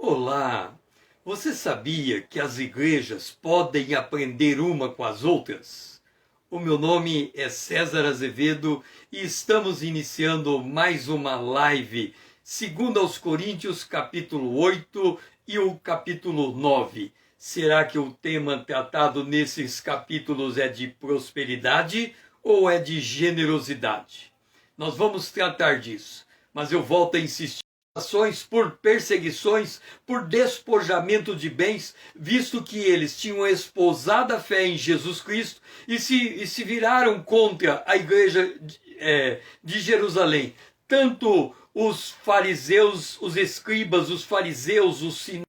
Olá! Você sabia que as igrejas podem aprender uma com as outras? O meu nome é César Azevedo e estamos iniciando mais uma live, segundo aos Coríntios, capítulo 8 e o capítulo 9. Será que o tema tratado nesses capítulos é de prosperidade ou é de generosidade? Nós vamos tratar disso, mas eu volto a insistir. Por perseguições, por despojamento de bens, visto que eles tinham esposado a fé em Jesus Cristo e se viraram contra a igreja de Jerusalém. Tanto os fariseus, os escribas, os fariseus, os sinões,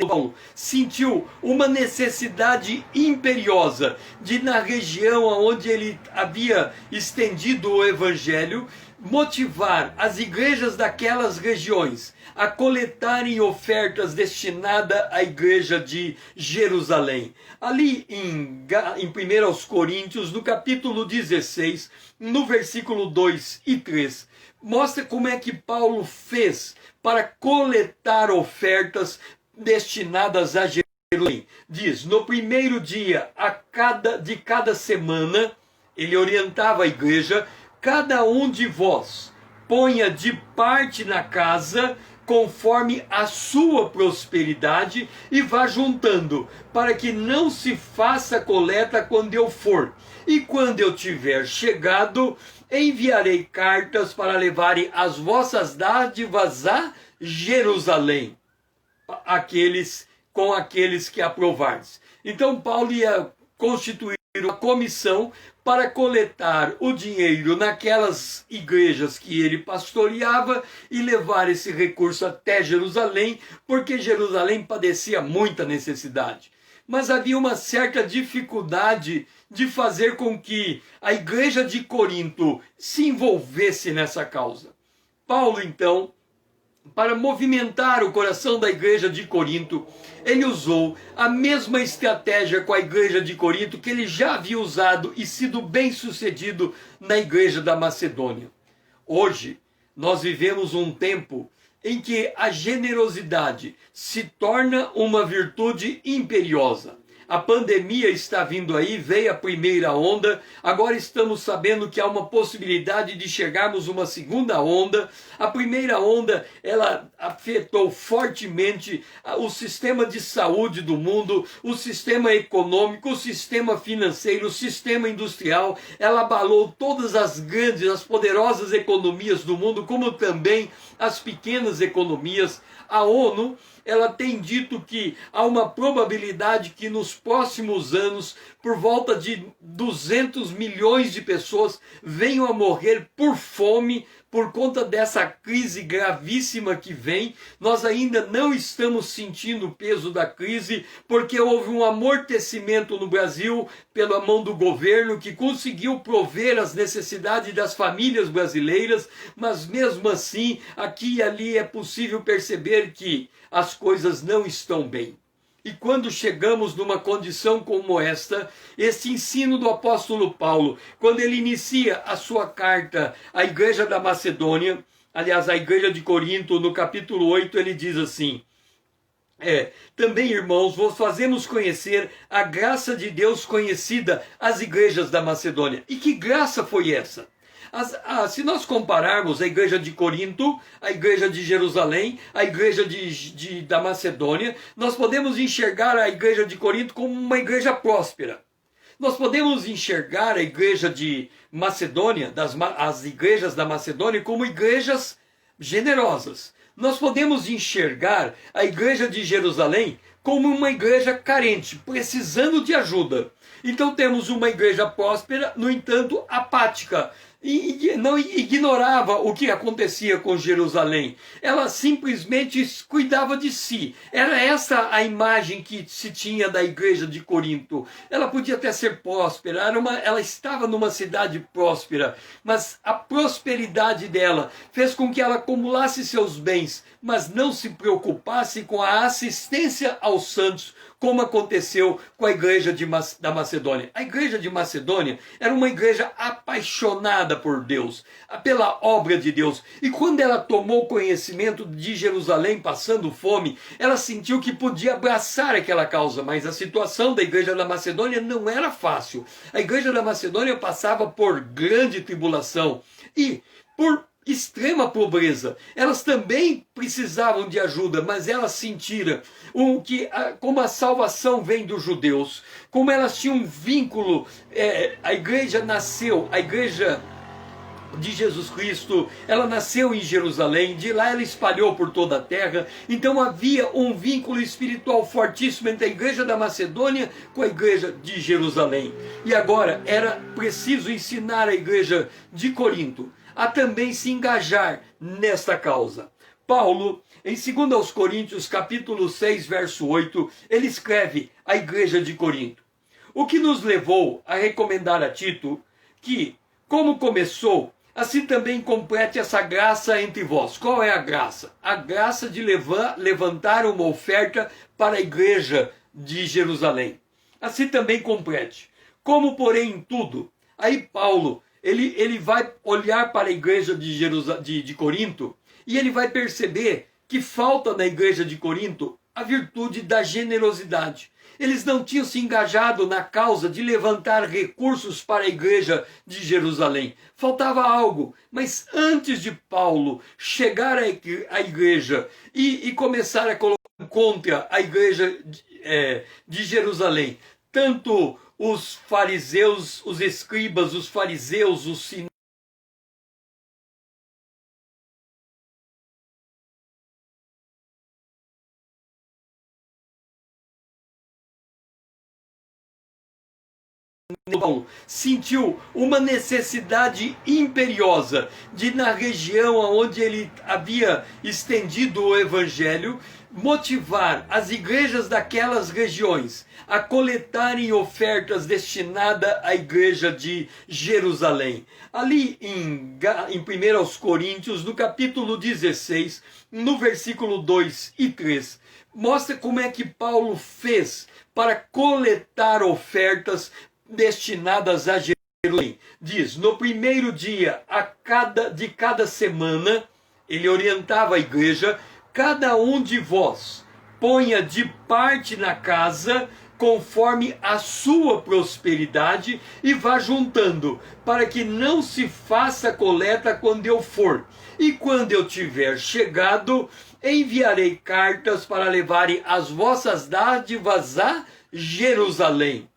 Paulo sentiu uma necessidade imperiosa de, na região onde ele havia estendido o evangelho, motivar as igrejas daquelas regiões a coletarem ofertas destinadas à igreja de Jerusalém. Ali em 1 Coríntios, no capítulo 16, no versículo 2 e 3, mostra como é que Paulo fez para coletar ofertas destinadas a Jerusalém. Diz: no primeiro dia de cada semana, ele orientava a igreja: cada um de vós ponha de parte na casa conforme a sua prosperidade e vá juntando, para que não se faça coleta quando eu for. E quando eu tiver chegado, enviarei cartas para levarem as vossas dádivas a Jerusalém, com aqueles que aprovardes. Então Paulo ia constituir uma comissão para coletar o dinheiro naquelas igrejas que ele pastoreava e levar esse recurso até Jerusalém, porque Jerusalém padecia muita necessidade. Mas havia uma certa dificuldade de fazer com que a igreja de Corinto se envolvesse nessa causa. Paulo, então, para movimentar o coração da igreja de Corinto, ele usou a mesma estratégia com a igreja de Corinto que ele já havia usado e sido bem sucedido na igreja da Macedônia. Hoje, nós vivemos um tempo em que a generosidade se torna uma virtude imperiosa. A pandemia está vindo aí, veio a primeira onda, agora estamos sabendo que há uma possibilidade de chegarmos uma segunda onda. A primeira onda, ela afetou fortemente o sistema de saúde do mundo, o sistema econômico, o sistema financeiro, o sistema industrial. Ela abalou todas as grandes, as poderosas economias do mundo, como também as pequenas economias. A ONU, ela tem dito que há uma probabilidade que nos próximos anos, por volta de 200 milhões de pessoas venham a morrer por fome por conta dessa crise gravíssima que vem. Nós ainda não estamos sentindo o peso da crise, porque houve um amortecimento no Brasil pela mão do governo, que conseguiu prover as necessidades das famílias brasileiras, mas mesmo assim, aqui e ali é possível perceber que as coisas não estão bem. E quando chegamos numa condição como esta, esse ensino do apóstolo Paulo, quando ele inicia a sua carta à igreja da Macedônia, aliás, à igreja de Corinto, no capítulo 8, ele diz assim: também, irmãos, vos fazemos conhecer a graça de Deus conhecida às igrejas da Macedônia. E que graça foi essa? Se nós compararmos a igreja de Corinto, a igreja de Jerusalém, a igreja da Macedônia, nós podemos enxergar a igreja de Corinto como uma igreja próspera. Nós podemos enxergar a igreja de Macedônia, as igrejas da Macedônia, como igrejas generosas. Nós podemos enxergar a igreja de Jerusalém como uma igreja carente, precisando de ajuda. Então temos uma igreja próspera, no entanto, apática, e não ignorava o que acontecia com Jerusalém. Ela simplesmente cuidava de si. Era essa a imagem que se tinha da igreja de Corinto. Ela podia até ser próspera, ela estava numa cidade próspera, mas a prosperidade dela fez com que ela acumulasse seus bens, mas não se preocupasse com a assistência aos santos, como aconteceu com a igreja da Macedônia. A igreja de Macedônia era uma igreja apaixonada por Deus, pela obra de Deus. E quando ela tomou conhecimento de Jerusalém passando fome, ela sentiu que podia abraçar aquela causa, mas a situação da igreja da Macedônia não era fácil. A igreja da Macedônia passava por grande tribulação e por extrema pobreza. Elas também precisavam de ajuda, mas elas sentiram como a salvação vem dos judeus, como elas tinham um vínculo, a igreja nasceu, a igreja de Jesus Cristo, ela nasceu em Jerusalém, de lá ela espalhou por toda a terra, então havia um vínculo espiritual fortíssimo entre a igreja da Macedônia com a igreja de Jerusalém. E agora era preciso ensinar a igreja de Corinto a também se engajar nesta causa. Paulo, em 2 Coríntios capítulo 6, verso 8, ele escreve à igreja de Corinto: o que nos levou a recomendar a Tito que, como começou, assim também complete essa graça entre vós. Qual é a graça? A graça de levantar uma oferta para a igreja de Jerusalém. Assim também complete. Como, porém, em tudo. Aí Paulo, ele vai olhar para a igreja de Corinto e ele vai perceber que falta na igreja de Corinto a virtude da generosidade. Eles não tinham se engajado na causa de levantar recursos para a igreja de Jerusalém. Faltava algo. Mas antes de Paulo chegar à igreja e começar a colocar contra a igreja de Jerusalém, tanto os fariseus, os escribas, os fariseus, os sinões, sentiu uma necessidade imperiosa de, na região onde ele havia estendido o evangelho, motivar as igrejas daquelas regiões a coletarem ofertas destinadas à igreja de Jerusalém. Ali em 1 Coríntios, no capítulo 16, no versículo 2 e 3, mostra como é que Paulo fez para coletar ofertas destinadas a Jerusalém. Diz: no primeiro dia de cada semana, ele orientava a igreja: cada um de vós ponha de parte na casa conforme a sua prosperidade e vá juntando, para que não se faça coleta quando eu for. E quando eu tiver chegado, enviarei cartas para levarem as vossas dádivas a Jerusalém,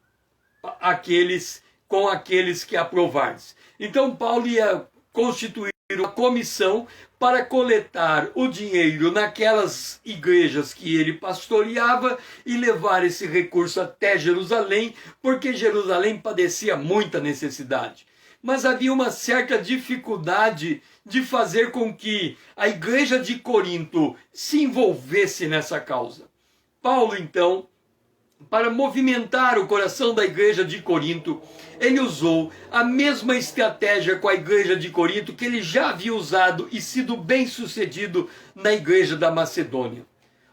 com aqueles que aprovardes. Então Paulo ia constituir uma comissão para coletar o dinheiro naquelas igrejas que ele pastoreava e levar esse recurso até Jerusalém, porque Jerusalém padecia muita necessidade. Mas havia uma certa dificuldade de fazer com que a igreja de Corinto se envolvesse nessa causa. Paulo, então, para movimentar o coração da igreja de Corinto, ele usou a mesma estratégia com a igreja de Corinto que ele já havia usado e sido bem sucedido na igreja da Macedônia.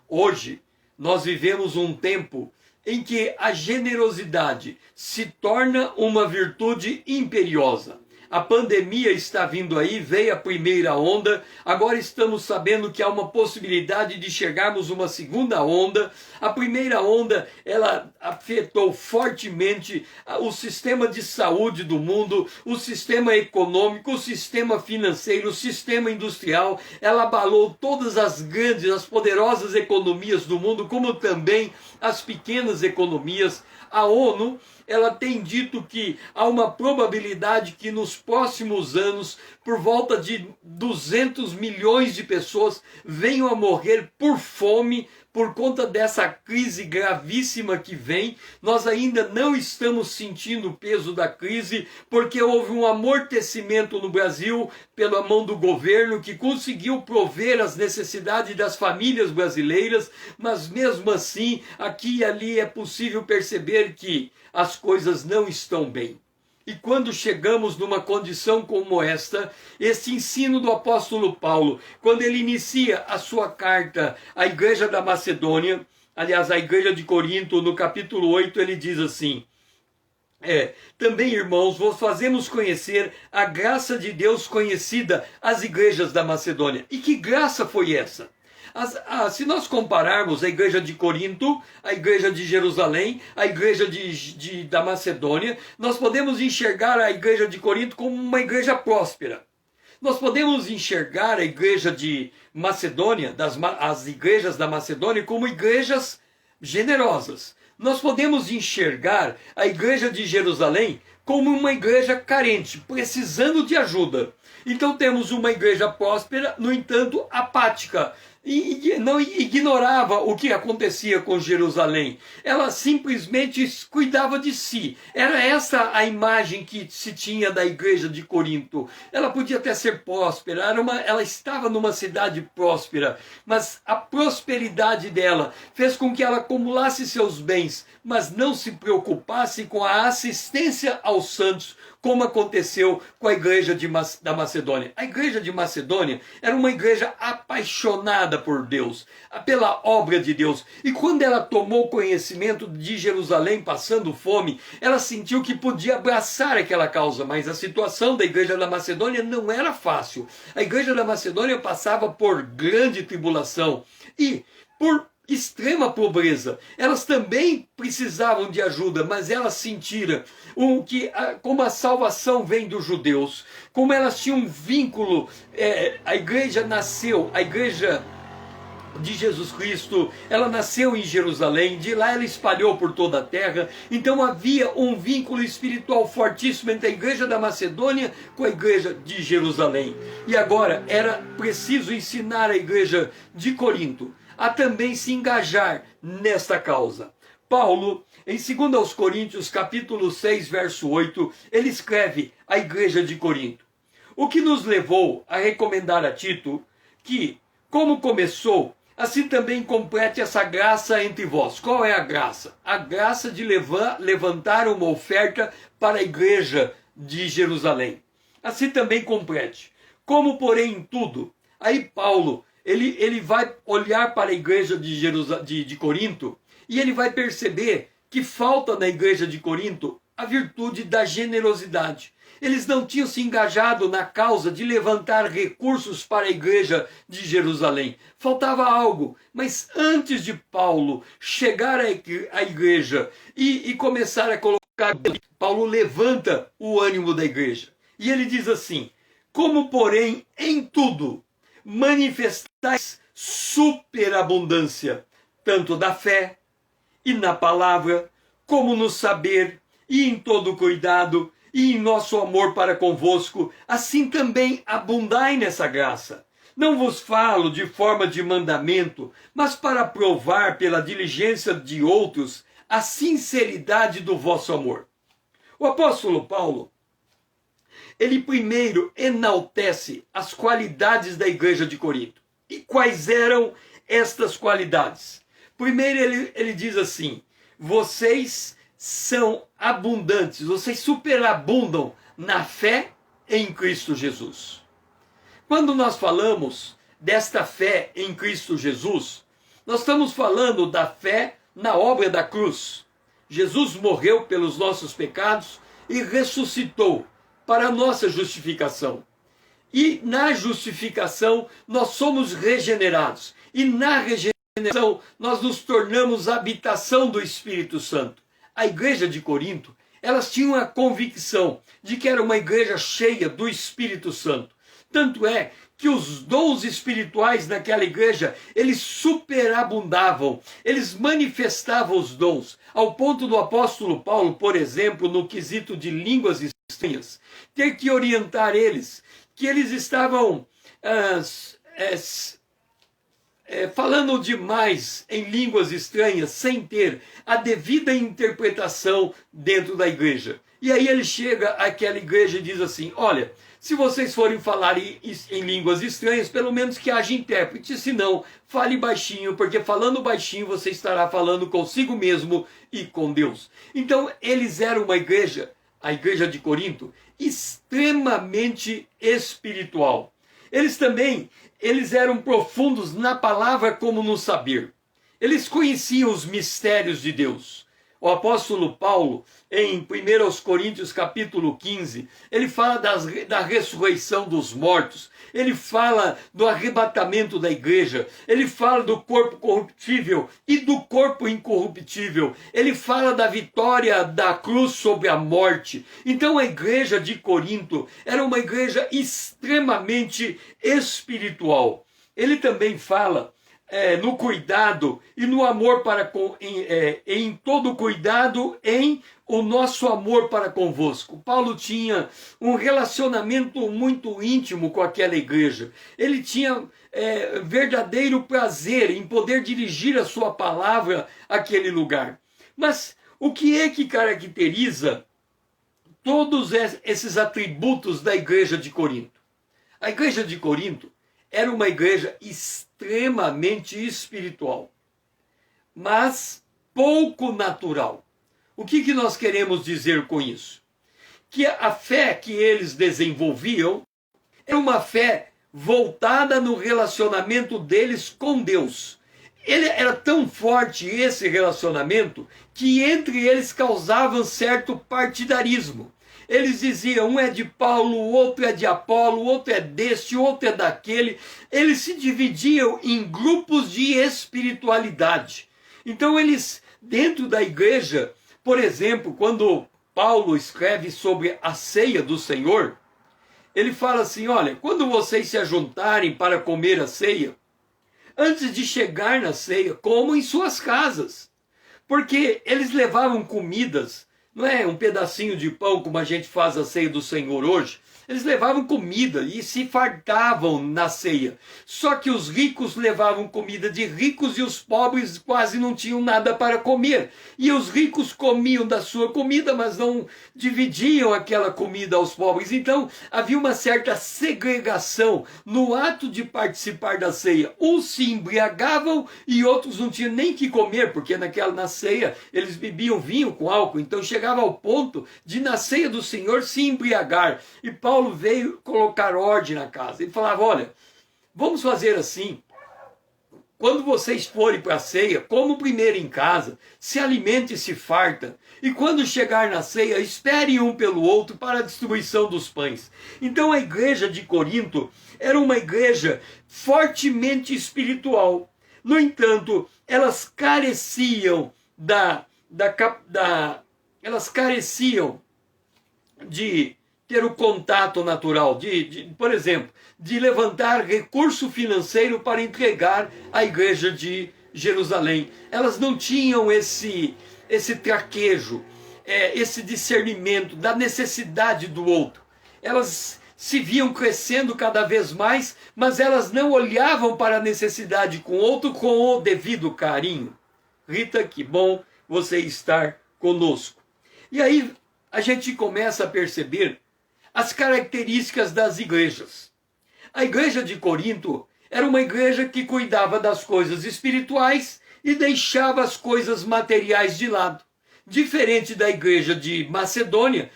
Hoje, nós vivemos um tempo em que a generosidade se torna uma virtude imperiosa. A pandemia está vindo aí, veio a primeira onda, agora estamos sabendo que há uma possibilidade de chegarmos uma segunda onda. A primeira onda, ela afetou fortemente o sistema de saúde do mundo, o sistema econômico, o sistema financeiro, o sistema industrial. Ela abalou todas as grandes, as poderosas economias do mundo, como também as pequenas economias. A ONU, ela tem dito que há uma probabilidade que nos próximos anos, por volta de 200 milhões de pessoas venham a morrer por fome, por conta dessa crise gravíssima que vem. Nós ainda não estamos sentindo o peso da crise, porque houve um amortecimento no Brasil pela mão do governo, que conseguiu prover as necessidades das famílias brasileiras, mas mesmo assim, aqui e ali é possível perceber que as coisas não estão bem. E quando chegamos numa condição como esta, esse ensino do apóstolo Paulo, quando ele inicia a sua carta à igreja da Macedônia, aliás, a igreja de Corinto, no capítulo 8, ele diz assim: também, irmãos, vos fazemos conhecer a graça de Deus conhecida às igrejas da Macedônia. E que graça foi essa? Se nós compararmos a igreja de Corinto, a igreja de Jerusalém, a igreja da Macedônia, nós podemos enxergar a igreja de Corinto como uma igreja próspera. Nós podemos enxergar a igreja de Macedônia, as igrejas da Macedônia, como igrejas generosas. Nós podemos enxergar a igreja de Jerusalém como uma igreja carente, precisando de ajuda. Então temos uma igreja próspera, no entanto, apática. E não ignorava o que acontecia com Jerusalém. Ela simplesmente cuidava de si. Era essa a imagem que se tinha da igreja de Corinto. Ela podia até ser próspera, ela estava numa cidade próspera, mas a prosperidade dela fez com que ela acumulasse seus bens, mas não se preocupasse com a assistência aos santos, como aconteceu com a igreja da Macedônia. A igreja de Macedônia era uma igreja apaixonada por Deus, pela obra de Deus. E quando ela tomou conhecimento de Jerusalém passando fome, ela sentiu que podia abraçar aquela causa, mas a situação da igreja da Macedônia não era fácil. A igreja da Macedônia passava por grande tribulação e por extrema pobreza. Elas também precisavam de ajuda, mas elas sentiram como a salvação vem dos judeus, como elas tinham um vínculo. A igreja de Jesus Cristo, ela nasceu em Jerusalém, de lá ela espalhou por toda a terra, então havia um vínculo espiritual fortíssimo entre a igreja da Macedônia com a igreja de Jerusalém. E agora era preciso ensinar a igreja de Corinto a também se engajar nesta causa. Paulo, em 2 Coríntios, capítulo 6, verso 8, ele escreve à igreja de Corinto: o que nos levou a recomendar a Tito que, como começou, assim também complete essa graça entre vós. Qual é a graça? A graça de levantar uma oferta para a igreja de Jerusalém. Assim também complete. Como, porém, em tudo. Aí Paulo, ele vai olhar para a igreja de Corinto e ele vai perceber que falta na igreja de Corinto a virtude da generosidade. Eles não tinham se engajado na causa de levantar recursos para a igreja de Jerusalém. Faltava algo. Mas antes de Paulo chegar à igreja e começar a colocar, Paulo levanta o ânimo da igreja. E ele diz assim: como, porém, em tudo manifestais superabundância, tanto da fé e na palavra, como no saber e em todo cuidado, e em nosso amor para convosco, assim também abundai nessa graça. Não vos falo de forma de mandamento, mas para provar pela diligência de outros a sinceridade do vosso amor. O apóstolo Paulo, ele primeiro enaltece as qualidades da igreja de Corinto. E quais eram estas qualidades? Primeiro ele diz assim: vocês são abundantes, vocês superabundam na fé em Cristo Jesus. Quando nós falamos desta fé em Cristo Jesus, nós estamos falando da fé na obra da cruz. Jesus morreu pelos nossos pecados e ressuscitou para a nossa justificação. E na justificação nós somos regenerados. E na regeneração nós nos tornamos habitação do Espírito Santo. A igreja de Corinto, elas tinham a convicção de que era uma igreja cheia do Espírito Santo. Tanto é que os dons espirituais naquela igreja, eles superabundavam, eles manifestavam os dons, ao ponto do apóstolo Paulo, por exemplo, no quesito de línguas estranhas, ter que orientar eles, que eles estavam falando demais em línguas estranhas, sem ter a devida interpretação dentro da igreja. E aí ele chega àquela igreja e diz assim: olha, se vocês forem falar em línguas estranhas, pelo menos que haja intérprete, senão fale baixinho, porque falando baixinho você estará falando consigo mesmo e com Deus. Então eles eram uma igreja, a igreja de Corinto, extremamente espiritual. Eles eram profundos na palavra como no saber. Eles conheciam os mistérios de Deus. O apóstolo Paulo, em 1 Coríntios capítulo 15, ele fala da ressurreição dos mortos, ele fala do arrebatamento da igreja, ele fala do corpo corruptível e do corpo incorruptível, ele fala da vitória da cruz sobre a morte. Então a igreja de Corinto era uma igreja extremamente espiritual. Ele também fala no cuidado e no amor para com, em todo cuidado, em o nosso amor para convosco. Paulo tinha um relacionamento muito íntimo com aquela igreja. Ele tinha verdadeiro prazer em poder dirigir a sua palavra àquele lugar. Mas o que é que caracteriza todos esses atributos da igreja de Corinto? A igreja de Corinto era uma igreja extremamente espiritual, mas pouco natural. O que nós queremos dizer com isso? Que a fé que eles desenvolviam era uma fé voltada no relacionamento deles com Deus. Ele era tão forte esse relacionamento que entre eles causavam certo partidarismo. Eles diziam, um é de Paulo, o outro é de Apolo, o outro é deste, o outro é daquele. Eles se dividiam em grupos de espiritualidade. Então eles, dentro da igreja, por exemplo, quando Paulo escreve sobre a ceia do Senhor, ele fala assim, olha, quando vocês se ajuntarem para comer a ceia, antes de chegar na ceia, comam em suas casas. Porque eles levavam comidas, não é um pedacinho de pão como a gente faz a ceia do Senhor hoje. Eles levavam comida e se fartavam na ceia. Só que os ricos levavam comida de ricos e os pobres quase não tinham nada para comer. E os ricos comiam da sua comida, mas não dividiam aquela comida aos pobres. Então havia uma certa segregação no ato de participar da ceia. Uns se embriagavam e outros não tinham nem que comer, porque na ceia eles bebiam vinho com álcool. Então chegava ao ponto de na ceia do Senhor se embriagar. E Paulo veio colocar ordem na casa. Ele falava, olha, vamos fazer assim. Quando vocês forem para a ceia, comam primeiro em casa, se alimente e se farta. E quando chegar na ceia, esperem um pelo outro para a distribuição dos pães. Então a igreja de Corinto era uma igreja fortemente espiritual. No entanto, elas careciam elas careciam de ter o contato natural, por exemplo, de levantar recurso financeiro para entregar à igreja de Jerusalém. Elas não tinham esse traquejo, esse discernimento da necessidade do outro. Elas se viam crescendo cada vez mais, mas elas não olhavam para a necessidade com o outro com o devido carinho. Rita, que bom você estar conosco. E aí a gente começa a perceber as características das igrejas. A igreja de Corinto era uma igreja que cuidava das coisas espirituais e deixava as coisas materiais de lado. Diferente da igreja de Macedônia,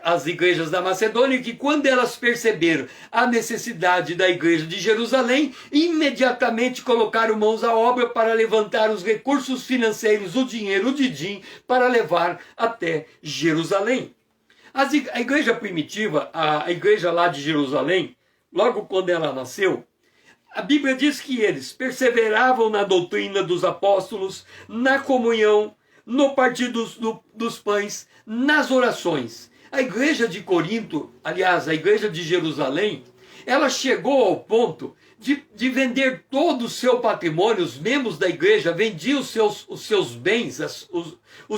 as igrejas da Macedônia, que quando elas perceberam a necessidade da igreja de Jerusalém, imediatamente colocaram mãos à obra para levantar os recursos financeiros, o dinheiro, o din-din, para levar até Jerusalém. A igreja primitiva, a igreja lá de Jerusalém, logo quando ela nasceu, a Bíblia diz que eles perseveravam na doutrina dos apóstolos, na comunhão, no partir dos pães, nas orações. A igreja de Corinto, aliás, a igreja de Jerusalém, ela chegou ao ponto de vender todo o seu patrimônio. Os membros da igreja vendiam os seus bens, o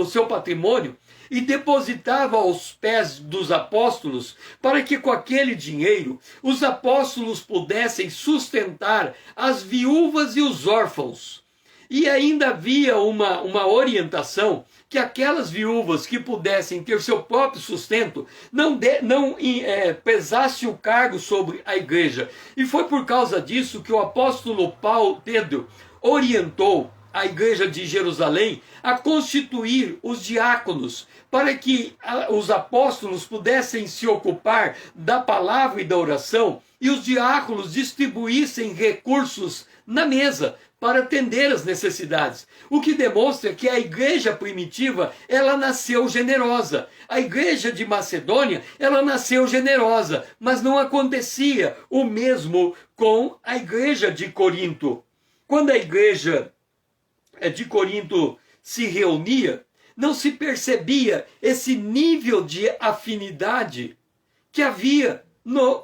seu patrimônio, e depositava aos pés dos apóstolos, para que com aquele dinheiro os apóstolos pudessem sustentar as viúvas e os órfãos. E ainda havia uma orientação que aquelas viúvas que pudessem ter seu próprio sustento não pesasse o cargo sobre a igreja. E foi por causa disso que o apóstolo Pedro orientou a igreja de Jerusalém a constituir os diáconos, para que os apóstolos pudessem se ocupar da palavra e da oração e os diáconos distribuíssem recursos na mesa para atender as necessidades. O que demonstra que a igreja primitiva, ela nasceu generosa. A igreja de Macedônia, ela nasceu generosa, mas não acontecia o mesmo com a igreja de Corinto. Quando a igreja de Corinto se reunia, não se percebia esse nível de afinidade que havia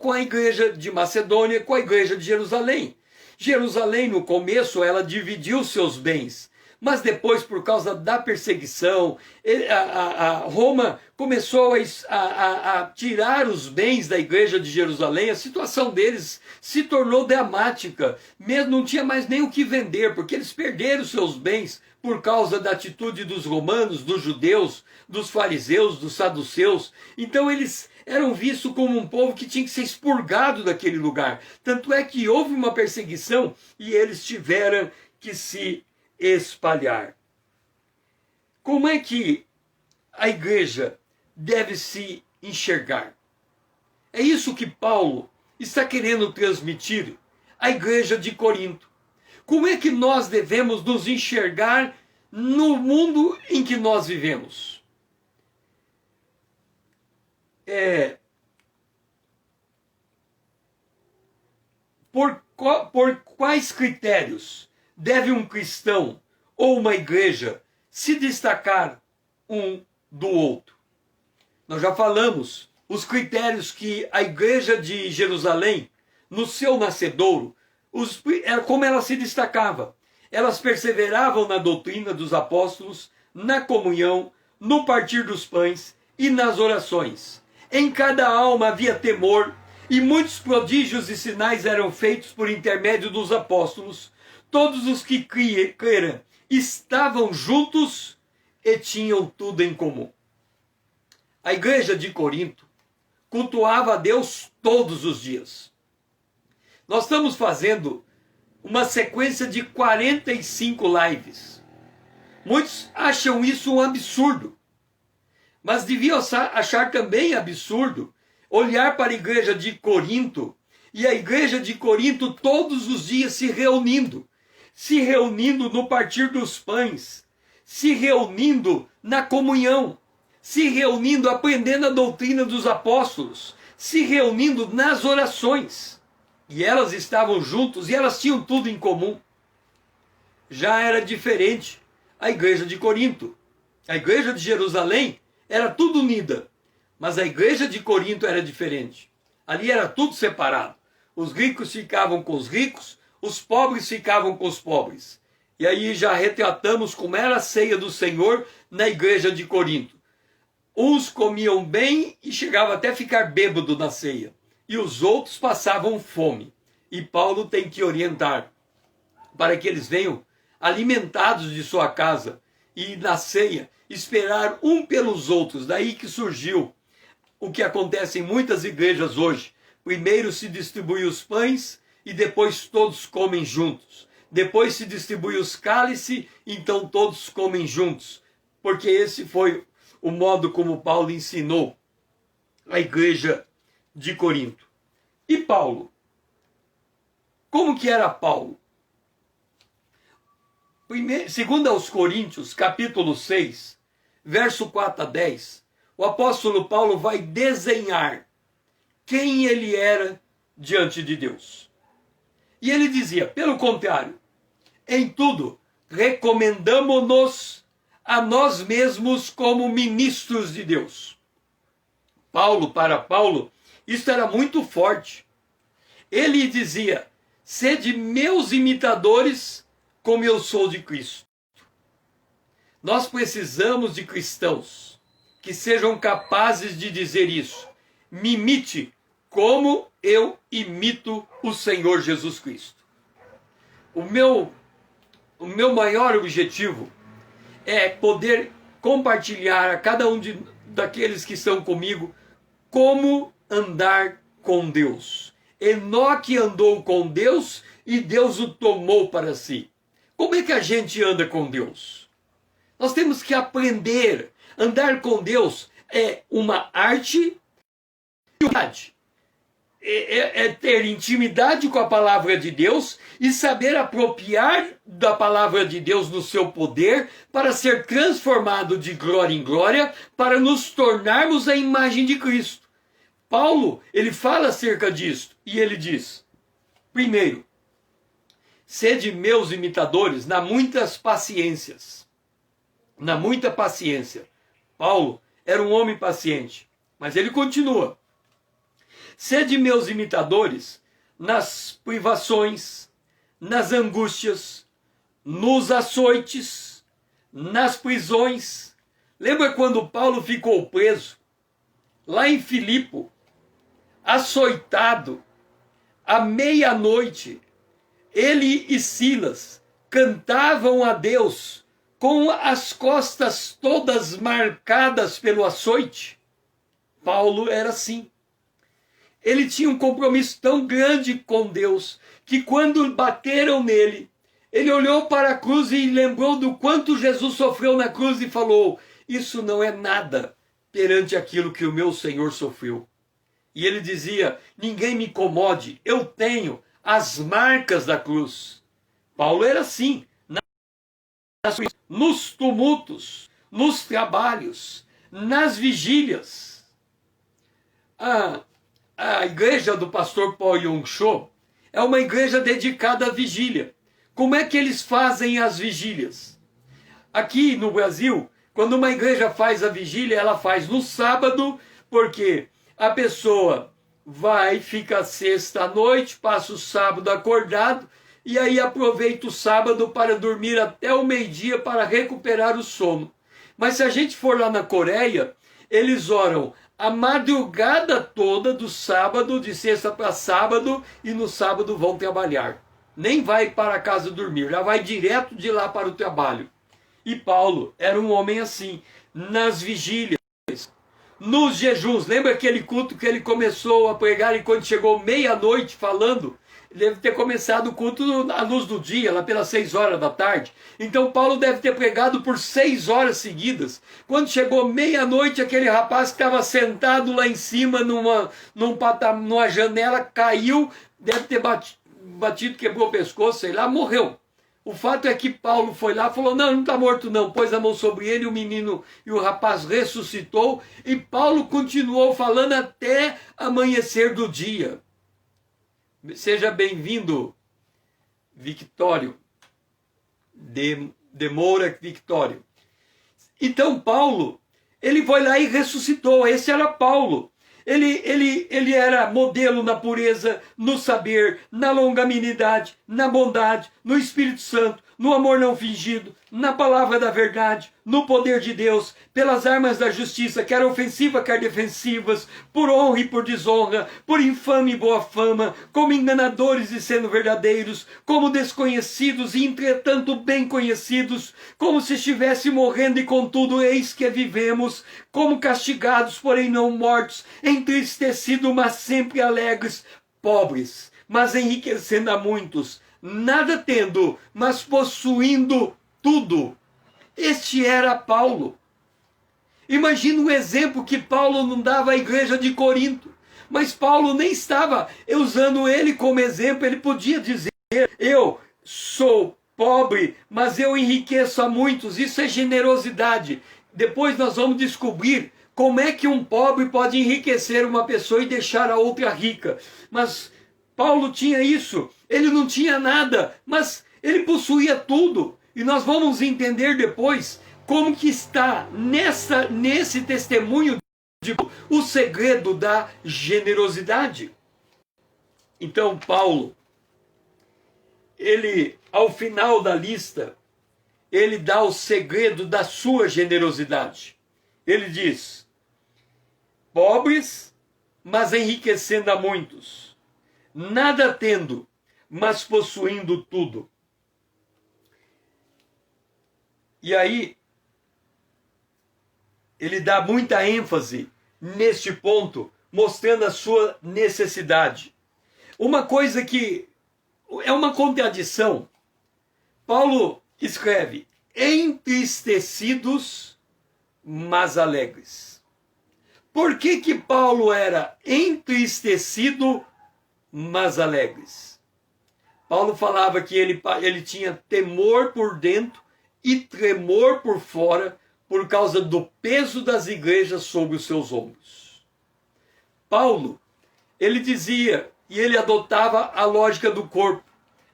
com a igreja de Macedônia, com a igreja de Jerusalém. Jerusalém, no começo, ela dividiu seus bens, mas depois, por causa da perseguição, Roma começou a tirar os bens da igreja de Jerusalém. A situação deles se tornou dramática, mesmo não tinha mais nem o que vender, porque eles perderam seus bens por causa da atitude dos romanos, dos judeus, dos fariseus, dos saduceus. Então eles eram vistos como um povo que tinha que ser expurgado daquele lugar. Tanto é que houve uma perseguição e eles tiveram que se espalhar. Como é que a igreja deve se enxergar? É isso que Paulo está querendo transmitir à igreja de Corinto. Como é que nós devemos nos enxergar no mundo em que nós vivemos? Por quais critérios deve um cristão ou uma igreja se destacar um do outro? Nós já falamos os critérios que a igreja de Jerusalém, no seu nascedouro, como ela se destacava. Elas perseveravam na doutrina dos apóstolos, na comunhão, no partir dos pães e nas orações. Em cada alma havia temor, e muitos prodígios e sinais eram feitos por intermédio dos apóstolos. Todos os que creram estavam juntos e tinham tudo em comum. A igreja de Corinto cultuava a Deus todos os dias. Nós estamos fazendo uma sequência de 45 lives. Muitos acham isso um absurdo, mas deviam achar também absurdo olhar para a igreja de Corinto, e a igreja de Corinto todos os dias se reunindo no partir dos pães, se reunindo na comunhão, se reunindo aprendendo a doutrina dos apóstolos, se reunindo nas orações. E elas estavam juntos e elas tinham tudo em comum. Já era diferente a igreja de Corinto. A igreja de Jerusalém era tudo unida, mas a igreja de Corinto era diferente. Ali era tudo separado. Os ricos ficavam com os ricos, os pobres ficavam com os pobres. E aí já retratamos como era a ceia do Senhor na igreja de Corinto. Uns comiam bem e chegavam até a ficar bêbado na ceia, e os outros passavam fome. E Paulo tem que orientar para que eles venham alimentados de sua casa e na ceia esperar um pelos outros. Daí que surgiu o que acontece em muitas igrejas hoje. Primeiro se distribui os pães e depois todos comem juntos. Depois se distribui os cálices, então todos comem juntos. Porque esse foi o modo como Paulo ensinou a igreja de Corinto. E Paulo? Como que era Paulo? Segundo aos Coríntios, capítulo 6, verso 4 a 10, o apóstolo Paulo vai desenhar quem ele era diante de Deus. E ele dizia, pelo contrário, em tudo recomendamo-nos a nós mesmos como ministros de Deus. Para Paulo, isso era muito forte. Ele dizia, sede meus imitadores como eu sou de Cristo. Nós precisamos de cristãos que sejam capazes de dizer isso. Me imite como eu imito o Senhor Jesus Cristo. O meu maior objetivo é poder compartilhar a cada um daqueles que estão comigo como andar com Deus. Enoque andou com Deus e Deus o tomou para si. Como é que a gente anda com Deus? Nós temos que aprender. Andar com Deus é uma arte e humildade. é ter intimidade com a palavra de Deus e saber apropriar da palavra de Deus no seu poder para ser transformado de glória em glória, para nos tornarmos a imagem de Cristo. Paulo, ele fala acerca disso e ele diz: primeiro, sede meus imitadores na muitas paciências. Na muita paciência. Paulo era um homem paciente, mas ele continua: sede meus imitadores nas privações, nas angústias, nos açoites, nas prisões. Lembra quando Paulo ficou preso, lá em Filipo, açoitado, à meia-noite? Ele e Silas cantavam a Deus com as costas todas marcadas pelo açoite. Paulo era assim. Ele tinha um compromisso tão grande com Deus que quando bateram nele, ele olhou para a cruz e lembrou do quanto Jesus sofreu na cruz e falou: isso não é nada perante aquilo que o meu Senhor sofreu. E ele dizia: ninguém me incomode, eu tenho as marcas da cruz. Paulo era assim, nos tumultos, nos trabalhos, nas vigílias. A igreja do pastor Paul Yong-cho é uma igreja dedicada à vigília. Como é que eles fazem as vigílias? Aqui no Brasil, quando uma igreja faz a vigília, ela faz no sábado, porque a pessoa vai, fica sexta à noite, passa o sábado acordado, e aí aproveita o sábado para dormir até o meio-dia para recuperar o sono. Mas se a gente for lá na Coreia, eles oram a madrugada toda do sábado, de sexta para sábado, e no sábado vão trabalhar. Nem vai para casa dormir, já vai direto de lá para o trabalho. E Paulo era um homem assim, nas vigílias, nos jejuns. Lembra aquele culto que ele começou a pregar e quando chegou meia-noite falando? Ele deve ter começado o culto à luz do dia, lá pelas 6 horas da tarde. Então Paulo deve ter pregado por 6 horas seguidas. Quando chegou meia-noite, aquele rapaz que estava sentado lá em cima numa janela, caiu, deve ter batido, quebrou o pescoço, sei lá, morreu. O fato é que Paulo foi lá e falou: não está morto não. Pôs a mão sobre ele, o menino e o rapaz ressuscitou. E Paulo continuou falando até amanhecer do dia. Seja bem-vindo, Victório. De Moura Victório. Então Paulo, ele foi lá e ressuscitou. Esse era Paulo. Ele era modelo na pureza, no saber, na longanimidade, na bondade, no Espírito Santo, no amor não fingido, na palavra da verdade, no poder de Deus, pelas armas da justiça, quer ofensiva, quer defensivas, por honra e por desonra, por infame e boa fama, como enganadores e sendo verdadeiros, como desconhecidos e entretanto bem conhecidos, como se estivesse morrendo e contudo eis que vivemos, como castigados, porém não mortos, entristecidos, mas sempre alegres, pobres, mas enriquecendo a muitos, nada tendo, mas possuindo tudo. Este era Paulo. Imagina o exemplo que Paulo não dava à igreja de Corinto. Mas Paulo nem estava usando ele como exemplo. Ele podia dizer: eu sou pobre, mas eu enriqueço a muitos. Isso é generosidade. Depois nós vamos descobrir como é que um pobre pode enriquecer uma pessoa e deixar a outra rica. Mas Paulo tinha isso. Ele não tinha nada, mas ele possuía tudo. E nós vamos entender depois como que está nesse testemunho de o segredo da generosidade. Então Paulo, ele, ao final da lista, ele dá o segredo da sua generosidade. Ele diz: pobres, mas enriquecendo a muitos, nada tendo, mas possuindo tudo. E aí, ele dá muita ênfase neste ponto, mostrando a sua necessidade. Uma coisa que é uma contradição. Paulo escreve: entristecidos, mas alegres. Por que que Paulo era entristecido, mas alegres? Paulo falava que ele tinha temor por dentro e tremor por fora por causa do peso das igrejas sobre os seus ombros. Paulo, ele dizia, e ele adotava a lógica do corpo.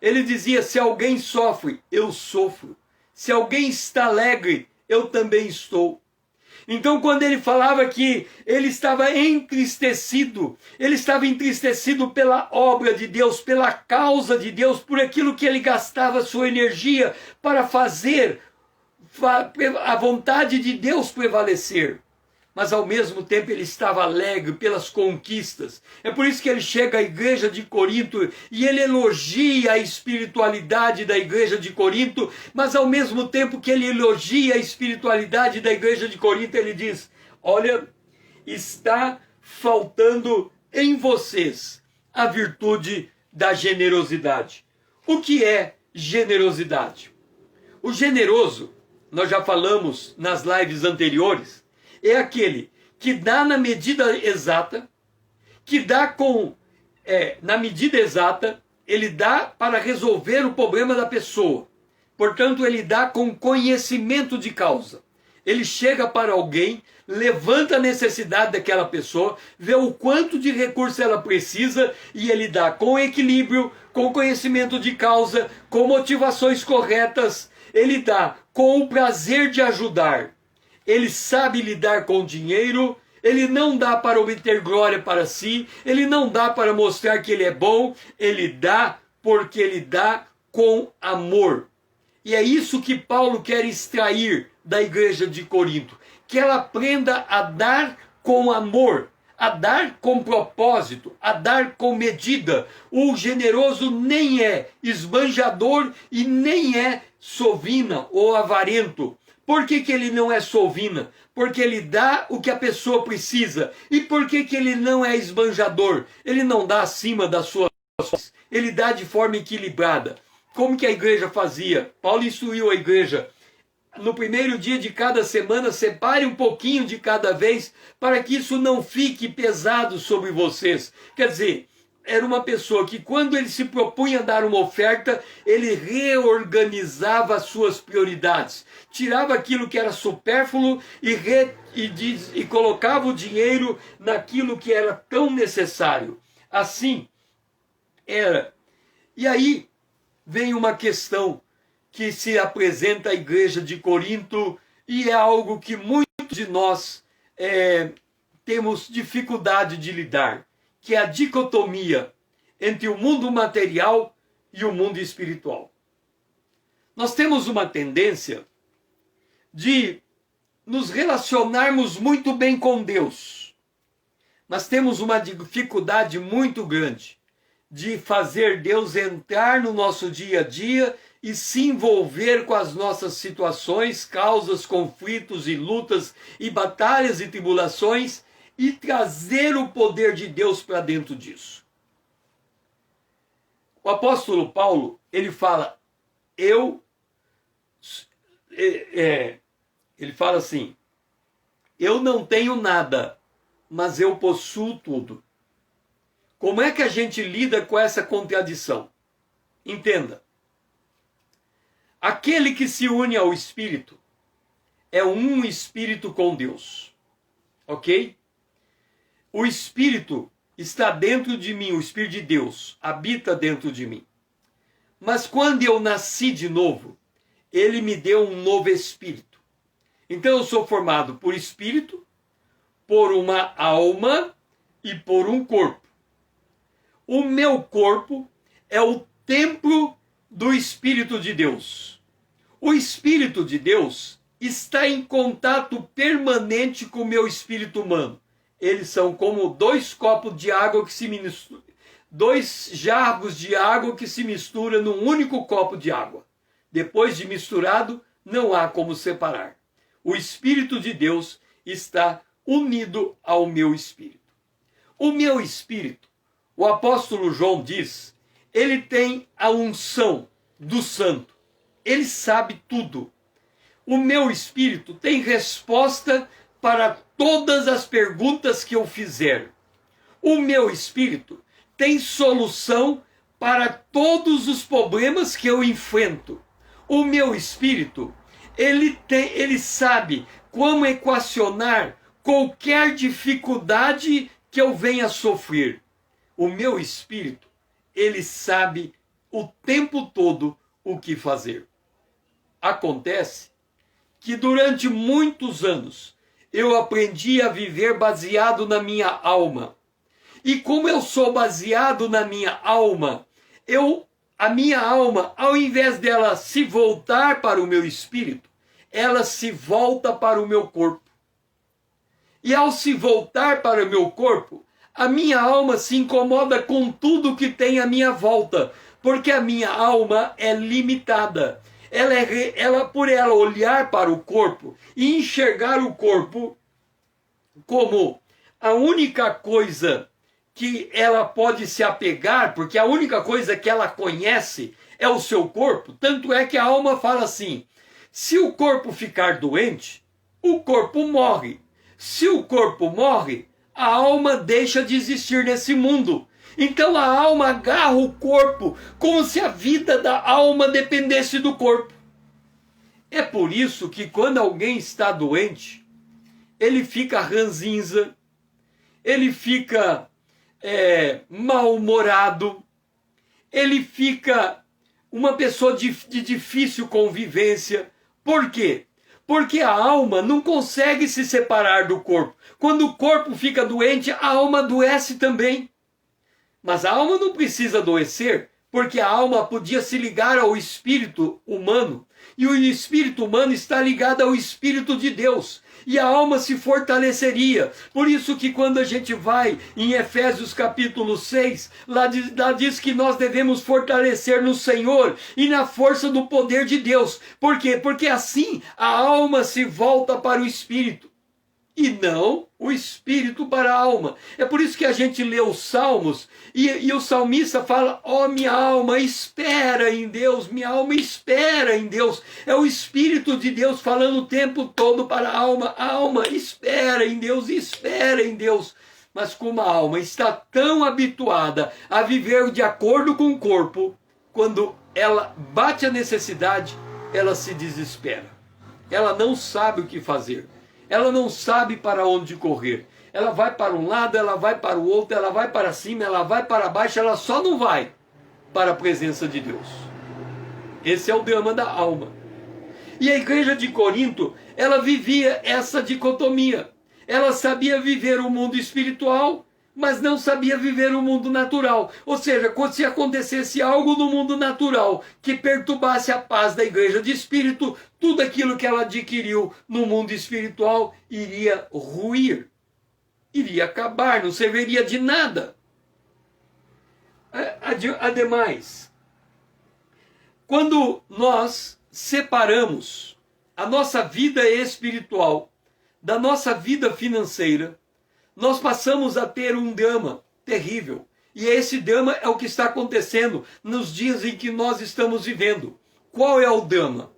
Ele dizia, se alguém sofre, eu sofro. Se alguém está alegre, eu também estou. Então, quando ele falava que ele estava entristecido pela obra de Deus, pela causa de Deus, por aquilo que ele gastava sua energia para fazer a vontade de Deus prevalecer. Mas ao mesmo tempo ele estava alegre pelas conquistas. É por isso que ele chega à igreja de Corinto e ele elogia a espiritualidade da igreja de Corinto, mas ao mesmo tempo que ele elogia a espiritualidade da igreja de Corinto, ele diz, olha, está faltando em vocês a virtude da generosidade. O que é generosidade? O generoso, nós já falamos nas lives anteriores, é aquele que dá na medida exata, que dá na medida exata, ele dá para resolver o problema da pessoa. Portanto, ele dá com conhecimento de causa. Ele chega para alguém, levanta a necessidade daquela pessoa, vê o quanto de recurso ela precisa e ele dá com equilíbrio, com conhecimento de causa, com motivações corretas. Ele dá com o prazer de ajudar. Ele sabe lidar com dinheiro, ele não dá para obter glória para si, ele não dá para mostrar que ele é bom, ele dá porque ele dá com amor. E é isso que Paulo quer extrair da igreja de Corinto, que ela aprenda a dar com amor, a dar com propósito, a dar com medida. O generoso nem é esbanjador e nem é sovina ou avarento. Por que que ele não é sovina? Porque ele dá o que a pessoa precisa. E por que que ele não é esbanjador? Ele não dá acima das suas forças. Ele dá de forma equilibrada. Como que a igreja fazia? Paulo instruiu a igreja. No primeiro dia de cada semana, separe um pouquinho de cada vez, para que isso não fique pesado sobre vocês. Quer dizer, era uma pessoa que quando ele se propunha a dar uma oferta, ele reorganizava as suas prioridades. Tirava aquilo que era supérfluo e colocava o dinheiro naquilo que era tão necessário. Assim era. E aí vem uma questão que se apresenta à igreja de Corinto e é algo que muitos de nós temos dificuldade de lidar, que é a dicotomia entre o mundo material e o mundo espiritual. Nós temos uma tendência de nos relacionarmos muito bem com Deus, mas temos uma dificuldade muito grande de fazer Deus entrar no nosso dia a dia e se envolver com as nossas situações, causas, conflitos e lutas e batalhas e tribulações e trazer o poder de Deus para dentro disso. O apóstolo Paulo, ele fala, ele fala assim, eu não tenho nada, mas eu possuo tudo. Como é que a gente lida com essa contradição? Entenda. Aquele que se une ao Espírito é um espírito com Deus. Ok? O Espírito está dentro de mim, o Espírito de Deus habita dentro de mim. Mas quando eu nasci de novo, ele me deu um novo espírito. Então eu sou formado por espírito, por uma alma e por um corpo. O meu corpo é o templo do Espírito de Deus. O Espírito de Deus está em contato permanente com o meu espírito humano. Eles são como dois copos de água que se misturam, dois jarros de água que se misturam num único copo de água. Depois de misturado, não há como separar. O Espírito de Deus está unido ao meu espírito. O meu espírito, o apóstolo João diz, ele tem a unção do santo. Ele sabe tudo. O meu espírito tem resposta para todas as perguntas que eu fizer. O meu espírito tem solução para todos os problemas que eu enfrento. O meu espírito, ele sabe como equacionar qualquer dificuldade que eu venha sofrer. O meu espírito, ele sabe o tempo todo o que fazer. Acontece que durante muitos anos eu aprendi a viver baseado na minha alma. E como eu sou baseado na minha alma, a minha alma, ao invés dela se voltar para o meu espírito, ela se volta para o meu corpo. E ao se voltar para o meu corpo, a minha alma se incomoda com tudo que tem à minha volta, porque a minha alma é limitada. Ela, por ela olhar para o corpo e enxergar o corpo como a única coisa que ela pode se apegar, porque a única coisa que ela conhece é o seu corpo. Tanto é que a alma fala assim: se o corpo ficar doente, o corpo morre. Se o corpo morre, a alma deixa de existir nesse mundo. Então a alma agarra o corpo como se a vida da alma dependesse do corpo. É por isso que quando alguém está doente, ele fica ranzinza, ele fica mal-humorado, ele fica uma pessoa de difícil convivência. Por quê? Porque a alma não consegue se separar do corpo. Quando o corpo fica doente, a alma adoece também. Mas a alma não precisa adoecer, porque a alma podia se ligar ao espírito humano. E o espírito humano está ligado ao Espírito de Deus. E a alma se fortaleceria. Por isso que quando a gente vai em Efésios capítulo 6, lá diz que nós devemos fortalecer no Senhor e na força do poder de Deus. Por quê? Porque assim a alma se volta para o Espírito. E não o espírito para a alma. É por isso que a gente lê os salmos e o salmista fala: ó, minha alma, espera em Deus, minha alma espera em Deus. É o Espírito de Deus falando o tempo todo para a alma espera em Deus, espera em Deus. Mas como a alma está tão habituada a viver de acordo com o corpo, quando ela bate a necessidade, ela se desespera. Ela não sabe o que fazer. Ela não sabe para onde correr. Ela vai para um lado, ela vai para o outro, ela vai para cima, ela vai para baixo, ela só não vai para a presença de Deus. Esse é o drama da alma. E a igreja de Corinto, ela vivia essa dicotomia. Ela sabia viver o mundo espiritual, mas não sabia viver o mundo natural. Ou seja, se acontecesse algo no mundo natural que perturbasse a paz da igreja de espírito, tudo aquilo que ela adquiriu no mundo espiritual iria ruir, iria acabar, não serviria de nada. Ademais, quando nós separamos a nossa vida espiritual da nossa vida financeira, nós passamos a ter um drama terrível. E esse drama é o que está acontecendo nos dias em que nós estamos vivendo. Qual é o drama?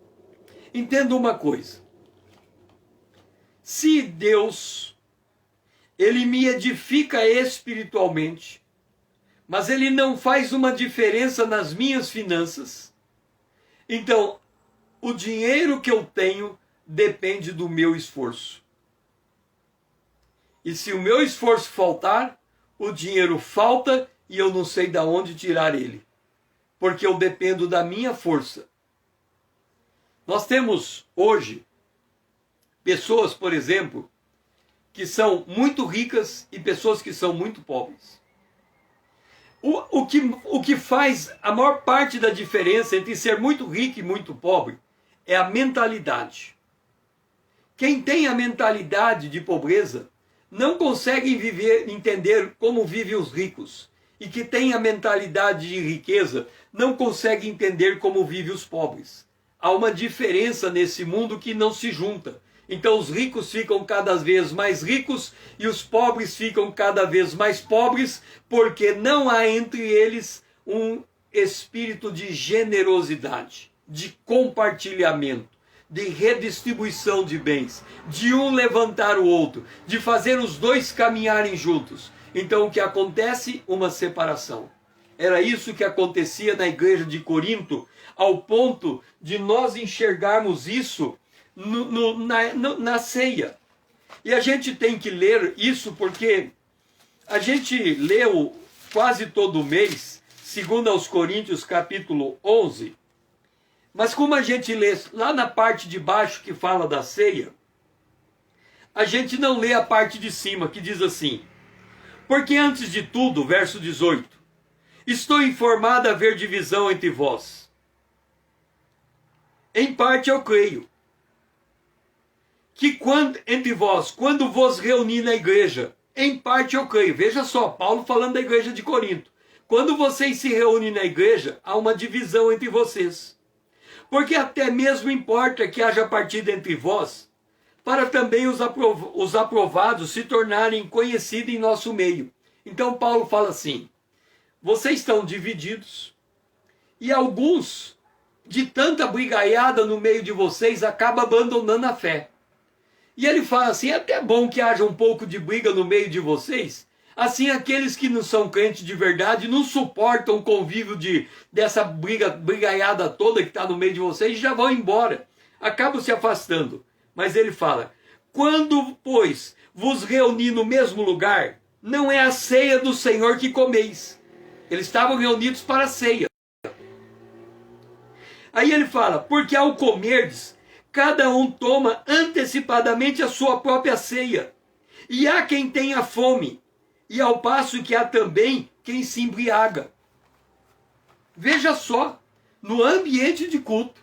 Entenda uma coisa. Se Deus, Ele me edifica espiritualmente, mas Ele não faz uma diferença nas minhas finanças, então o dinheiro que eu tenho depende do meu esforço. E se o meu esforço faltar, o dinheiro falta e eu não sei de onde tirar ele. Porque eu dependo da minha força. Nós temos hoje pessoas, por exemplo, que são muito ricas e pessoas que são muito pobres. O que faz a maior parte da diferença entre ser muito rico e muito pobre é a mentalidade. Quem tem a mentalidade de pobreza não conseguem entender como vivem os ricos. E que tem a mentalidade de riqueza não consegue entender como vivem os pobres. Há uma diferença nesse mundo que não se junta. Então os ricos ficam cada vez mais ricos e os pobres ficam cada vez mais pobres, porque não há entre eles um espírito de generosidade, de compartilhamento, de redistribuição de bens, de um levantar o outro, de fazer os dois caminharem juntos. Então o que acontece? Uma separação. Era isso que acontecia na igreja de Corinto, ao ponto de nós enxergarmos isso na ceia. E a gente tem que ler isso porque a gente leu quase todo mês, segundo aos Coríntios capítulo 11, mas como a gente lê lá na parte de baixo que fala da ceia, a gente não lê a parte de cima que diz assim: porque antes de tudo, verso 18, estou informado a haver divisão entre vós. Em parte eu creio que entre vós, quando vos reuni na igreja, em parte eu creio. Veja só, Paulo falando da igreja de Corinto. Quando vocês se reúnem na igreja, há uma divisão entre vocês. Porque até mesmo importa que haja partida entre vós, para também os aprovados se tornarem conhecidos em nosso meio. Então Paulo fala assim: vocês estão divididos, e alguns, de tanta brigaiada no meio de vocês, acabam abandonando a fé. E ele fala assim: é até bom que haja um pouco de briga no meio de vocês, assim aqueles que não são crentes de verdade não suportam o convívio dessa brigaiada toda que está no meio de vocês e já vão embora, acabam se afastando. Mas ele fala: quando, pois, vos reuni no mesmo lugar, não é a ceia do Senhor que comeis. Eles estavam reunidos para a ceia. Aí ele fala: porque ao comerdes, cada um toma antecipadamente a sua própria ceia. E há quem tenha fome, e ao passo que há também quem se embriaga. Veja só, no ambiente de culto,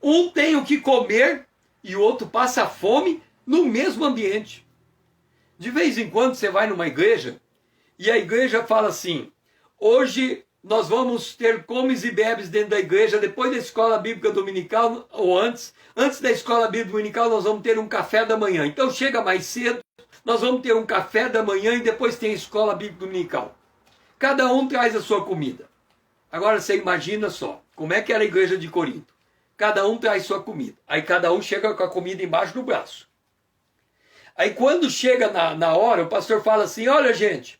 um tem o que comer e o outro passa fome no mesmo ambiente. De vez em quando você vai numa igreja e a igreja fala assim: hoje nós vamos ter comes e bebes dentro da igreja, depois da escola bíblica dominical, ou antes da escola bíblica dominical nós vamos ter um café da manhã. Então chega mais cedo, nós vamos ter um café da manhã e depois tem a escola bíblica dominical. Cada um traz a sua comida. Agora você imagina só, como é que era a igreja de Corinto. Cada um traz sua comida. Aí cada um chega com a comida embaixo do braço. Aí quando chega na hora, o pastor fala assim: olha gente,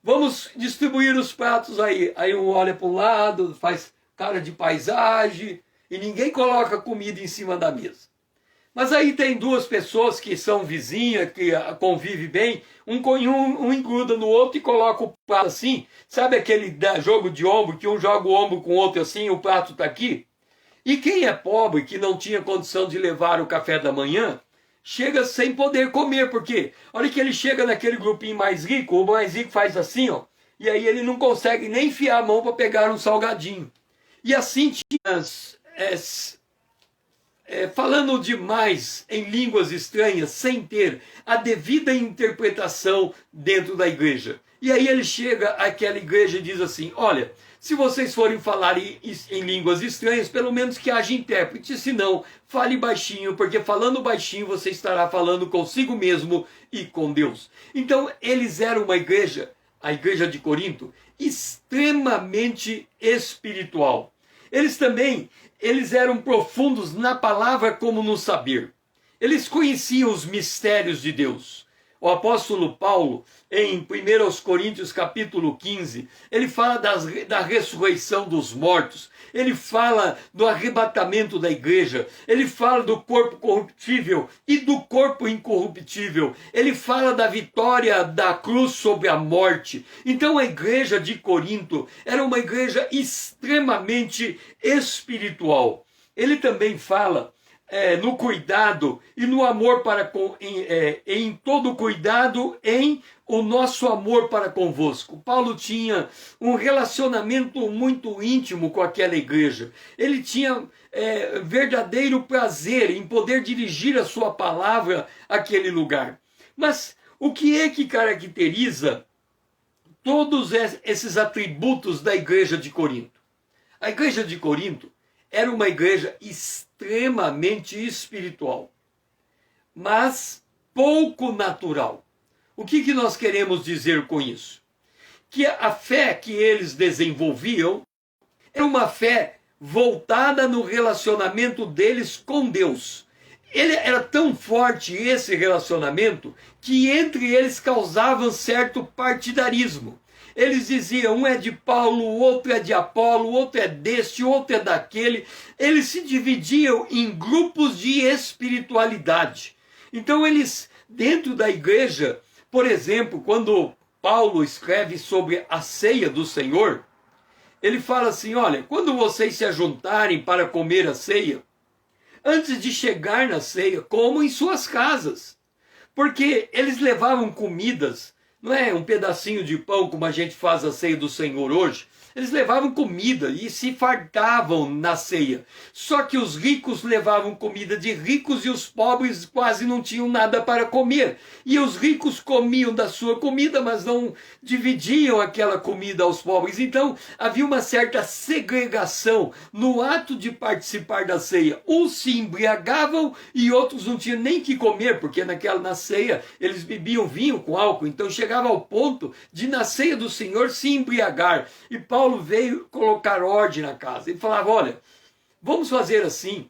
vamos distribuir os pratos aí. Aí um olha para um lado, faz cara de paisagem, e ninguém coloca comida em cima da mesa. Mas aí tem duas pessoas que são vizinhas, que convivem bem, um engruda no outro e coloca o prato assim. Sabe aquele jogo de ombro, que um joga o ombro com o outro assim, o prato está aqui? E quem é pobre, que não tinha condição de levar o café da manhã, chega sem poder comer, porque a hora que ele chega naquele grupinho mais rico, o mais rico faz assim, ó, e aí ele não consegue nem enfiar a mão para pegar um salgadinho. E assim tinha, falando demais em línguas estranhas, sem ter a devida interpretação dentro da igreja. E aí ele chega àquela igreja e diz assim: olha, se vocês forem falar em línguas estranhas, pelo menos que haja intérprete, senão fale baixinho, porque falando baixinho você estará falando consigo mesmo e com Deus. Então eles eram uma igreja, a igreja de Corinto, extremamente espiritual. Eles eram profundos na palavra como no saber. Eles conheciam os mistérios de Deus. O apóstolo Paulo, em 1 Coríntios capítulo 15, ele fala da ressurreição dos mortos, ele fala do arrebatamento da igreja, ele fala do corpo corruptível e do corpo incorruptível, ele fala da vitória da cruz sobre a morte. Então a igreja de Corinto era uma igreja extremamente espiritual. Ele também fala no cuidado e no amor para em todo cuidado, em o nosso amor para convosco. Paulo tinha um relacionamento muito íntimo com aquela igreja. Ele tinha verdadeiro prazer em poder dirigir a sua palavra àquele lugar. Mas o que é que caracteriza todos esses atributos da igreja de Corinto? A igreja de Corinto era uma igreja extremamente espiritual, mas pouco natural. O que nós queremos dizer com isso? Que a fé que eles desenvolviam era uma fé voltada no relacionamento deles com Deus. Ele era tão forte esse relacionamento que entre eles causavam certo partidarismo. Eles diziam, um é de Paulo, o outro é de Apolo, o outro é deste, o outro é daquele. Eles se dividiam em grupos de espiritualidade. Então eles, dentro da igreja, por exemplo, quando Paulo escreve sobre a ceia do Senhor, ele fala assim, olha, quando vocês se ajuntarem para comer a ceia, antes de chegar na ceia, comam em suas casas. Porque eles levavam comidas, não é um pedacinho de pão como a gente faz a ceia do Senhor hoje. Eles levavam comida e se fartavam na ceia. Só que os ricos levavam comida de ricos e os pobres quase não tinham nada para comer. E os ricos comiam da sua comida, mas não dividiam aquela comida aos pobres. Então havia uma certa segregação no ato de participar da ceia. Uns se embriagavam e outros não tinham nem que comer, porque na ceia eles bebiam vinho com álcool. Então chegava ao ponto de na ceia do Senhor se embriagar. E Paulo veio colocar ordem na casa. Ele falava, olha, vamos fazer assim.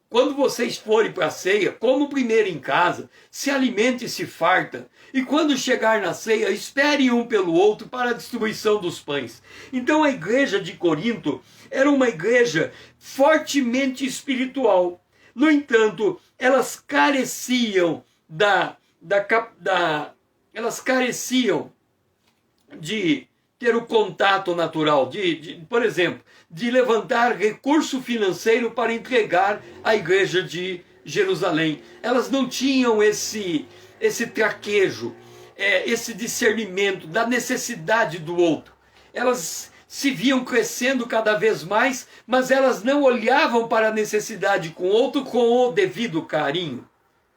Quando vocês forem para a ceia, comam primeiro em casa, se alimente e se farta. E quando chegar na ceia, esperem um pelo outro para a distribuição dos pães. Então a igreja de Corinto era uma igreja fortemente espiritual. No entanto, elas careciam elas careciam de ter o contato natural, por exemplo, de levantar recurso financeiro para entregar à igreja de Jerusalém. Elas não tinham esse traquejo, esse discernimento da necessidade do outro. Elas se viam crescendo cada vez mais, mas elas não olhavam para a necessidade com o outro com o devido carinho.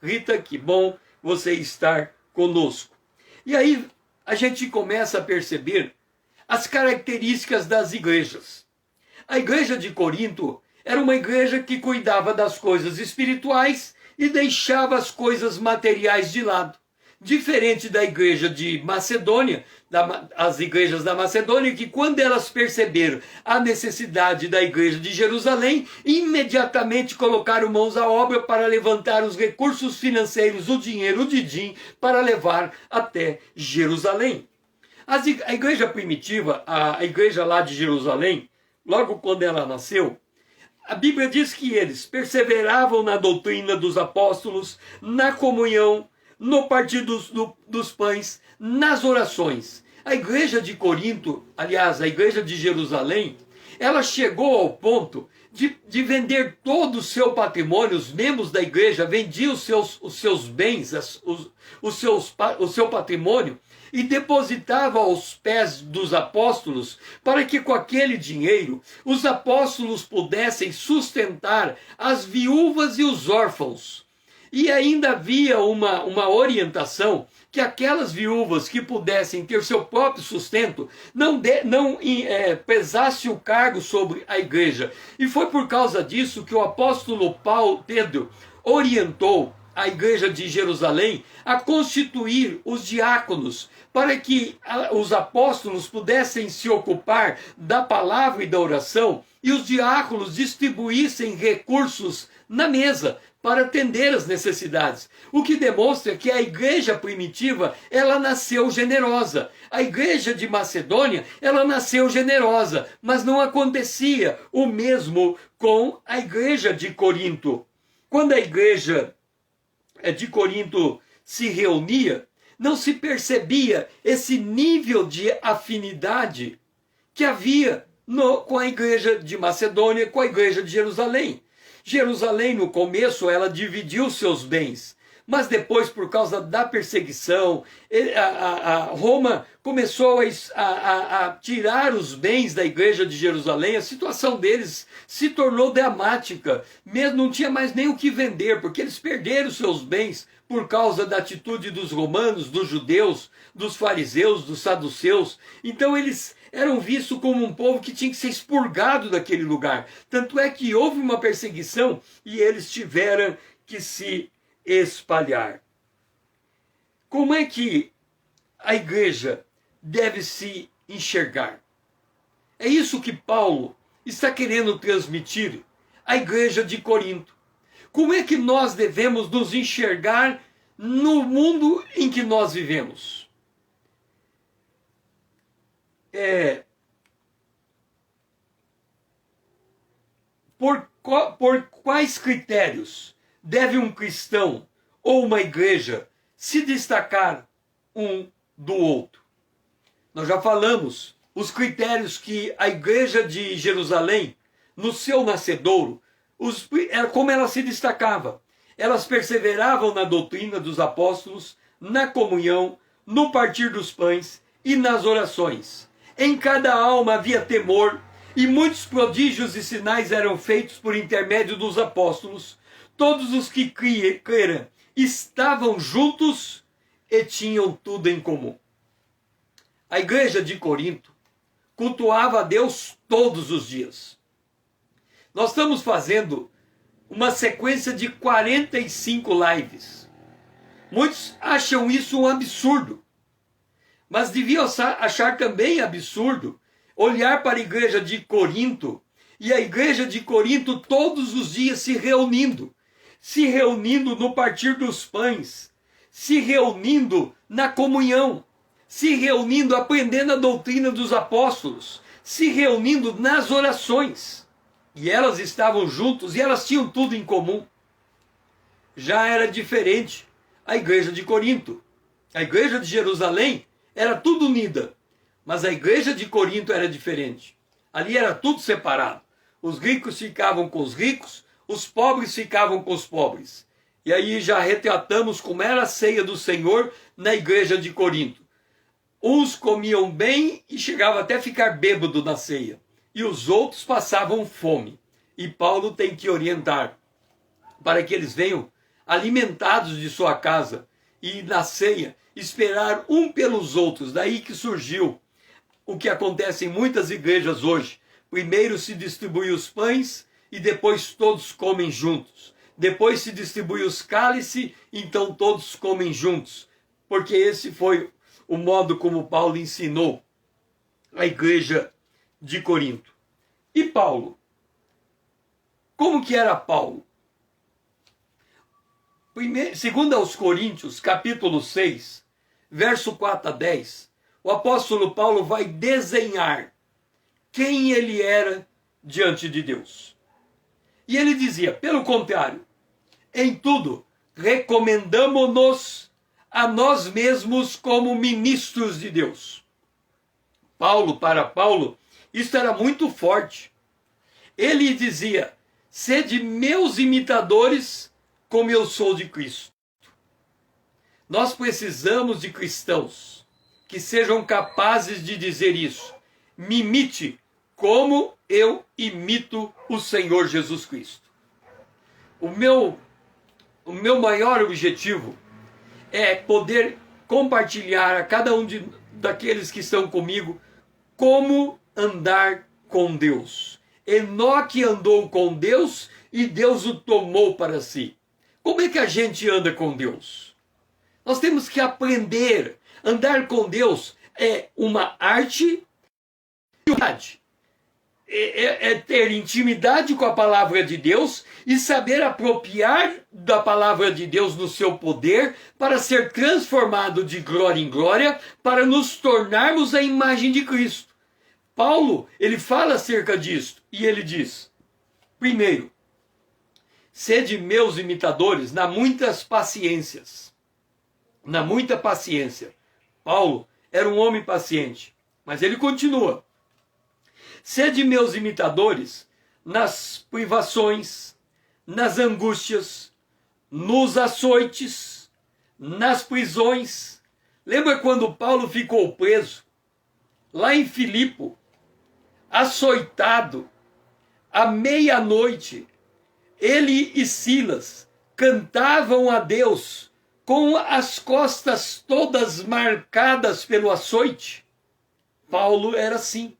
Rita, que bom você estar conosco. E aí a gente começa a perceber as características das igrejas. A igreja de Corinto era uma igreja que cuidava das coisas espirituais e deixava as coisas materiais de lado. Diferente da igreja de Macedônia, as igrejas da Macedônia, que quando elas perceberam a necessidade da igreja de Jerusalém, imediatamente colocaram mãos à obra para levantar os recursos financeiros, o dinheiro, o din-din, para levar até Jerusalém. A igreja primitiva, a igreja lá de Jerusalém, logo quando ela nasceu, a Bíblia diz que eles perseveravam na doutrina dos apóstolos, na comunhão, no partir dos pães, nas orações. A igreja de Corinto, aliás, a igreja de Jerusalém, ela chegou ao ponto de vender todo o seu patrimônio. Os membros da igreja vendiam os seus bens, o seu patrimônio, e depositava aos pés dos apóstolos, para que com aquele dinheiro os apóstolos pudessem sustentar as viúvas e os órfãos. E ainda havia uma orientação que aquelas viúvas que pudessem ter seu próprio sustento não pesasse o cargo sobre a igreja. E foi por causa disso que o apóstolo Pedro orientou a igreja de Jerusalém a constituir os diáconos, para que os apóstolos pudessem se ocupar da palavra e da oração, e os diáconos distribuíssem recursos na mesa para atender as necessidades. O que demonstra que a igreja primitiva, ela nasceu generosa. A igreja de Macedônia, ela nasceu generosa, mas não acontecia o mesmo com a igreja de Corinto. Quando a igreja de Corinto se reunia, não se percebia esse nível de afinidade que havia com a igreja de Macedônia, com a igreja de Jerusalém. Jerusalém, no começo, ela dividiu seus bens, mas depois, por causa da perseguição, Roma começou a tirar os bens da igreja de Jerusalém. A situação deles se tornou dramática, mesmo não tinha mais nem o que vender, porque eles perderam seus bens por causa da atitude dos romanos, dos judeus, dos fariseus, dos saduceus. Então eles eram vistos como um povo que tinha que ser expurgado daquele lugar. Tanto é que houve uma perseguição e eles tiveram que se espalhar. Como é que a igreja deve se enxergar? É isso que Paulo está querendo transmitir à igreja de Corinto? Como é que nós devemos nos enxergar no mundo em que nós vivemos? Por quais critérios deve um cristão ou uma igreja se destacar um do outro? Nós já falamos os critérios que a igreja de Jerusalém, no seu nascedouro, como ela se destacava. Elas perseveravam na doutrina dos apóstolos, na comunhão, no partir dos pães e nas orações. Em cada alma havia temor, e muitos prodígios e sinais eram feitos por intermédio dos apóstolos. Todos os que creram estavam juntos e tinham tudo em comum. A igreja de Corinto cultuava a Deus todos os dias. Nós estamos fazendo uma sequência de 45 lives. Muitos acham isso um absurdo, mas deviam achar também absurdo olhar para a igreja de Corinto e a igreja de Corinto todos os dias se reunindo no partir dos pães, se reunindo na comunhão, se reunindo aprendendo a doutrina dos apóstolos, se reunindo nas orações. E elas estavam juntos e elas tinham tudo em comum. Já era diferente a igreja de Corinto. A igreja de Jerusalém era tudo unida, mas a igreja de Corinto era diferente. Ali era tudo separado. Os ricos ficavam com os ricos, os pobres ficavam com os pobres. E aí já retratamos como era a ceia do Senhor na igreja de Corinto. Uns comiam bem e chegavam até a ficar bêbado na ceia, e os outros passavam fome. E Paulo tem que orientar para que eles venham alimentados de sua casa e na ceia esperar um pelos outros. Daí que surgiu o que acontece em muitas igrejas hoje. Primeiro se distribui os pães e depois todos comem juntos. Depois se distribui os cálices, então todos comem juntos. Porque esse foi o modo como Paulo ensinou a igreja de Corinto. E Paulo? Como que era Paulo? Segundo aos Coríntios, capítulo 6, verso 4 a 10, o apóstolo Paulo vai desenhar quem ele era diante de Deus. E ele dizia, pelo contrário, em tudo recomendamo-nos a nós mesmos como ministros de Deus. Para Paulo, isso era muito forte. Ele dizia, sede meus imitadores como eu sou de Cristo. Nós precisamos de cristãos que sejam capazes de dizer isso. Me imite como eu imito o Senhor Jesus Cristo. O meu maior objetivo é poder compartilhar a cada um daqueles que estão comigo como andar com Deus. Enoque andou com Deus e Deus o tomou para si. Como é que a gente anda com Deus? Nós temos que aprender. Andar com Deus é uma arte é ter intimidade com a palavra de Deus e saber apropriar da palavra de Deus no seu poder para ser transformado de glória em glória, para nos tornarmos a imagem de Cristo. Paulo, ele fala acerca disso e ele diz, primeiro, sede meus imitadores na muitas paciências. Na muita paciência. Paulo era um homem paciente, mas ele continua. Sede meus imitadores nas privações, nas angústias, nos açoites, nas prisões. Lembra quando Paulo ficou preso? Lá em Filipe, açoitado, à meia-noite, ele e Silas cantavam a Deus com as costas todas marcadas pelo açoite. Paulo era assim.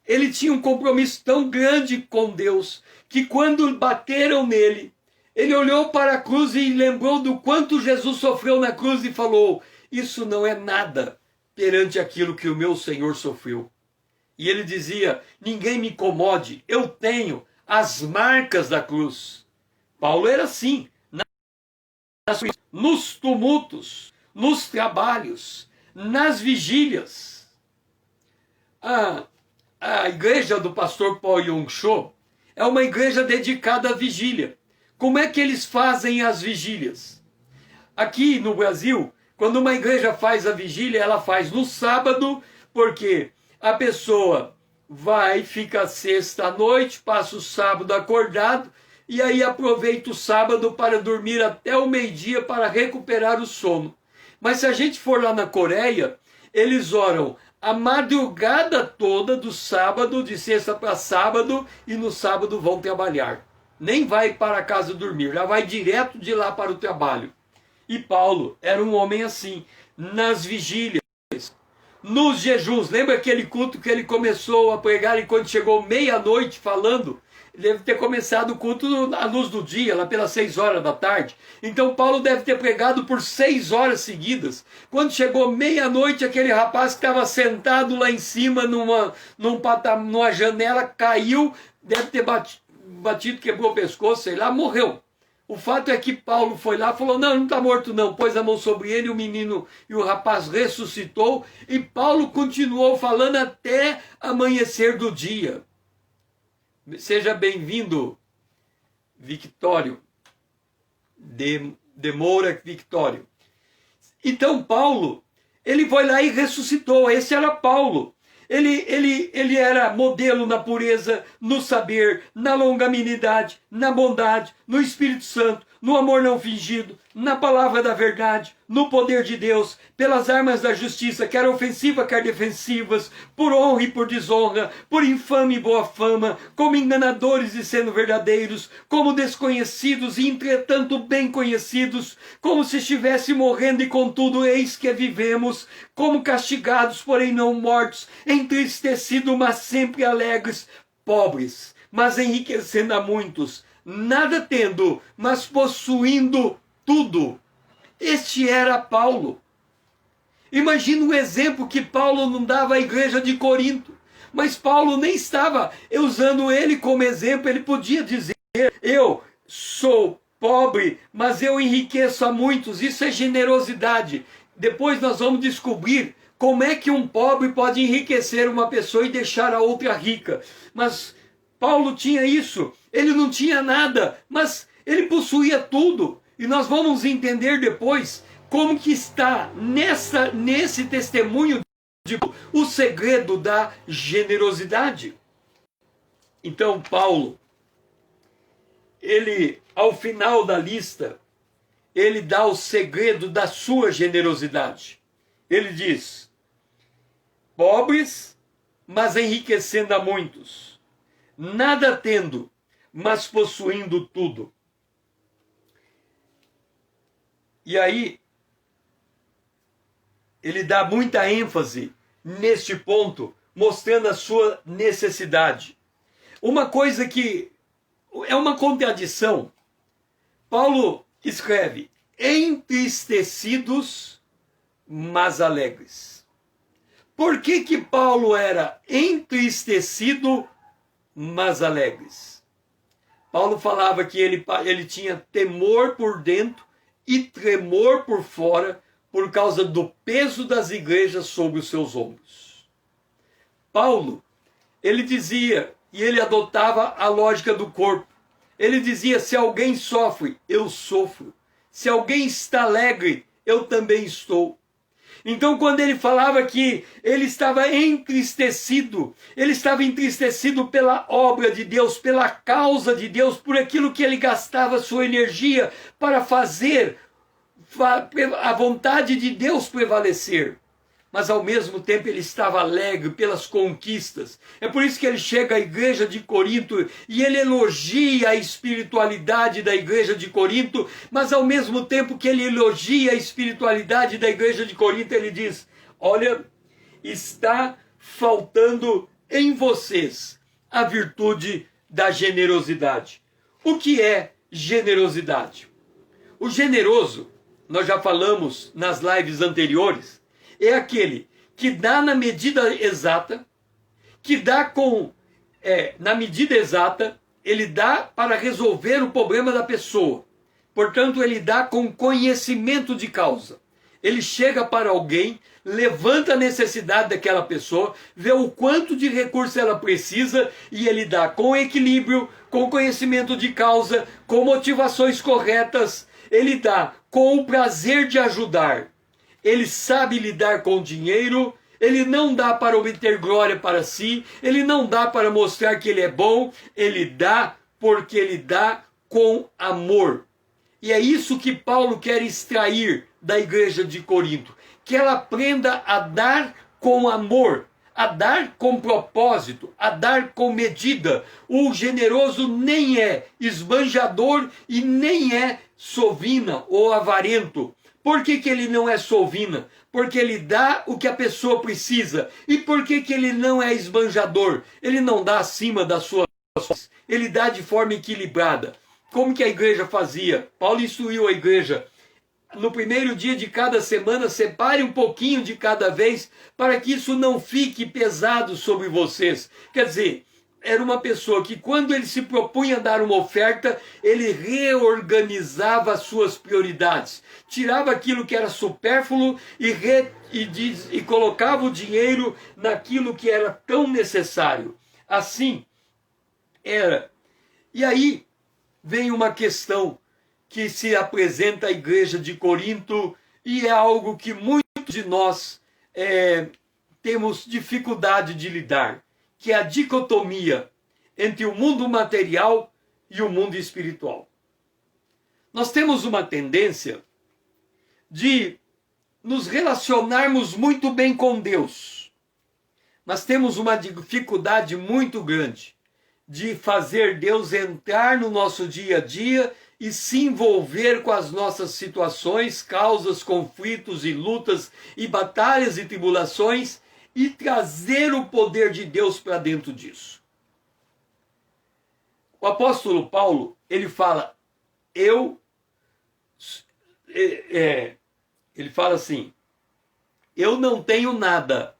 Ele tinha um compromisso tão grande com Deus que quando bateram nele, ele olhou para a cruz e lembrou do quanto Jesus sofreu na cruz e falou, isso não é nada perante aquilo que o meu Senhor sofreu. E ele dizia: ninguém me incomode, eu tenho as marcas da cruz. Paulo era assim, nos tumultos, nos trabalhos, nas vigílias. A igreja do pastor Paul Yong-cho é uma igreja dedicada à vigília. Como é que eles fazem as vigílias? Aqui no Brasil, quando uma igreja faz a vigília, ela faz no sábado, porque a pessoa vai, fica sexta à noite, passa o sábado acordado, e aí aproveita o sábado para dormir até o meio-dia para recuperar o sono. Mas se a gente for lá na Coreia, eles oram a madrugada toda do sábado, de sexta para sábado, e no sábado vão trabalhar. Nem vai para casa dormir, já vai direto de lá para o trabalho. E Paulo era um homem assim, nas vigílias, nos jejuns. Lembra aquele culto que ele começou a pregar e quando chegou meia-noite falando? Deve ter começado o culto à luz do dia, lá pelas 6 horas da tarde. Então Paulo deve ter pregado por 6 horas seguidas. Quando chegou meia-noite, aquele rapaz que estava sentado lá em cima numa janela caiu, deve ter batido, quebrou o pescoço, sei lá, morreu. O fato é que Paulo foi lá e falou: não está morto não. Pôs a mão sobre ele, o menino e o rapaz ressuscitou. E Paulo continuou falando até amanhecer do dia. Seja bem-vindo, Victório. De Moura Victório. Então Paulo, ele foi lá e ressuscitou. Esse era Paulo. Ele era modelo na pureza, no saber, na longanimidade, na bondade, no Espírito Santo, no amor não fingido, na palavra da verdade, no poder de Deus, pelas armas da justiça, quer ofensiva, quer defensivas, por honra e por desonra, por infame e boa fama, como enganadores e sendo verdadeiros, como desconhecidos e entretanto bem conhecidos, como se estivesse morrendo e contudo eis que vivemos, como castigados, porém não mortos, entristecidos, mas sempre alegres, pobres, mas enriquecendo a muitos, nada tendo, mas possuindo tudo. Este era Paulo. Imagina o exemplo que Paulo não dava à igreja de Corinto. Mas Paulo nem estava usando ele como exemplo. Ele podia dizer: eu sou pobre, mas eu enriqueço a muitos. Isso é generosidade. Depois nós vamos descobrir como é que um pobre pode enriquecer uma pessoa e deixar a outra rica. Mas Paulo tinha isso. Ele não tinha nada, mas ele possuía tudo. E nós vamos entender depois como que está nesse testemunho o segredo da generosidade. Então Paulo, ele, ao final da lista, ele dá o segredo da sua generosidade. Ele diz: pobres, mas enriquecendo a muitos, nada tendo, mas possuindo tudo. E aí, ele dá muita ênfase neste ponto, mostrando a sua necessidade. Uma coisa que é uma contradição. Paulo escreve: entristecidos, mas alegres. Por que que Paulo era entristecido, mas alegres? Paulo falava que ele tinha temor por dentro e tremor por fora por causa do peso das igrejas sobre os seus ombros. Paulo, ele dizia, e ele adotava a lógica do corpo. Ele dizia: se alguém sofre, eu sofro. Se alguém está alegre, eu também estou. Então, quando ele falava que ele estava entristecido pela obra de Deus, pela causa de Deus, por aquilo que ele gastava sua energia para fazer a vontade de Deus prevalecer. Mas ao mesmo tempo ele estava alegre pelas conquistas. É por isso que ele chega à igreja de Corinto e ele elogia a espiritualidade da igreja de Corinto, mas ao mesmo tempo que ele elogia a espiritualidade da igreja de Corinto, ele diz: olha, está faltando em vocês a virtude da generosidade. O que é generosidade? O generoso, nós já falamos nas lives anteriores, é aquele que dá na medida exata, que dá na medida exata, ele dá para resolver o problema da pessoa. Portanto, ele dá com conhecimento de causa. Ele chega para alguém, levanta a necessidade daquela pessoa, vê o quanto de recurso ela precisa e ele dá com equilíbrio, com conhecimento de causa, com motivações corretas. Ele dá com o prazer de ajudar. Ele sabe lidar com dinheiro. Ele não dá para obter glória para si. Ele não dá para mostrar que ele é bom. Ele dá porque ele dá com amor. E é isso que Paulo quer extrair da igreja de Corinto. Que ela aprenda a dar com amor, a dar com propósito, a dar com medida. O generoso nem é esbanjador e nem é sovina ou avarento. Por que ele não é sovina? Porque ele dá o que a pessoa precisa. E por que ele não é esbanjador? Ele não dá acima das suas forças. Ele dá de forma equilibrada. Como que a igreja fazia? Paulo instruiu a igreja. No primeiro dia de cada semana, separe um pouquinho de cada vez, para que isso não fique pesado sobre vocês. Quer dizer, era uma pessoa que quando ele se propunha a dar uma oferta, ele reorganizava as suas prioridades. Tirava aquilo que era supérfluo e colocava o dinheiro naquilo que era tão necessário. Assim era. E aí vem uma questão que se apresenta à igreja de Corinto e é algo que muitos de nós temos dificuldade de lidar, que é a dicotomia entre o mundo material e o mundo espiritual. Nós temos uma tendência de nos relacionarmos muito bem com Deus, mas temos uma dificuldade muito grande de fazer Deus entrar no nosso dia a dia e se envolver com as nossas situações, causas, conflitos e lutas e batalhas e tribulações e trazer o poder de Deus para dentro disso. O apóstolo Paulo, ele fala, ele fala assim, eu não tenho nada,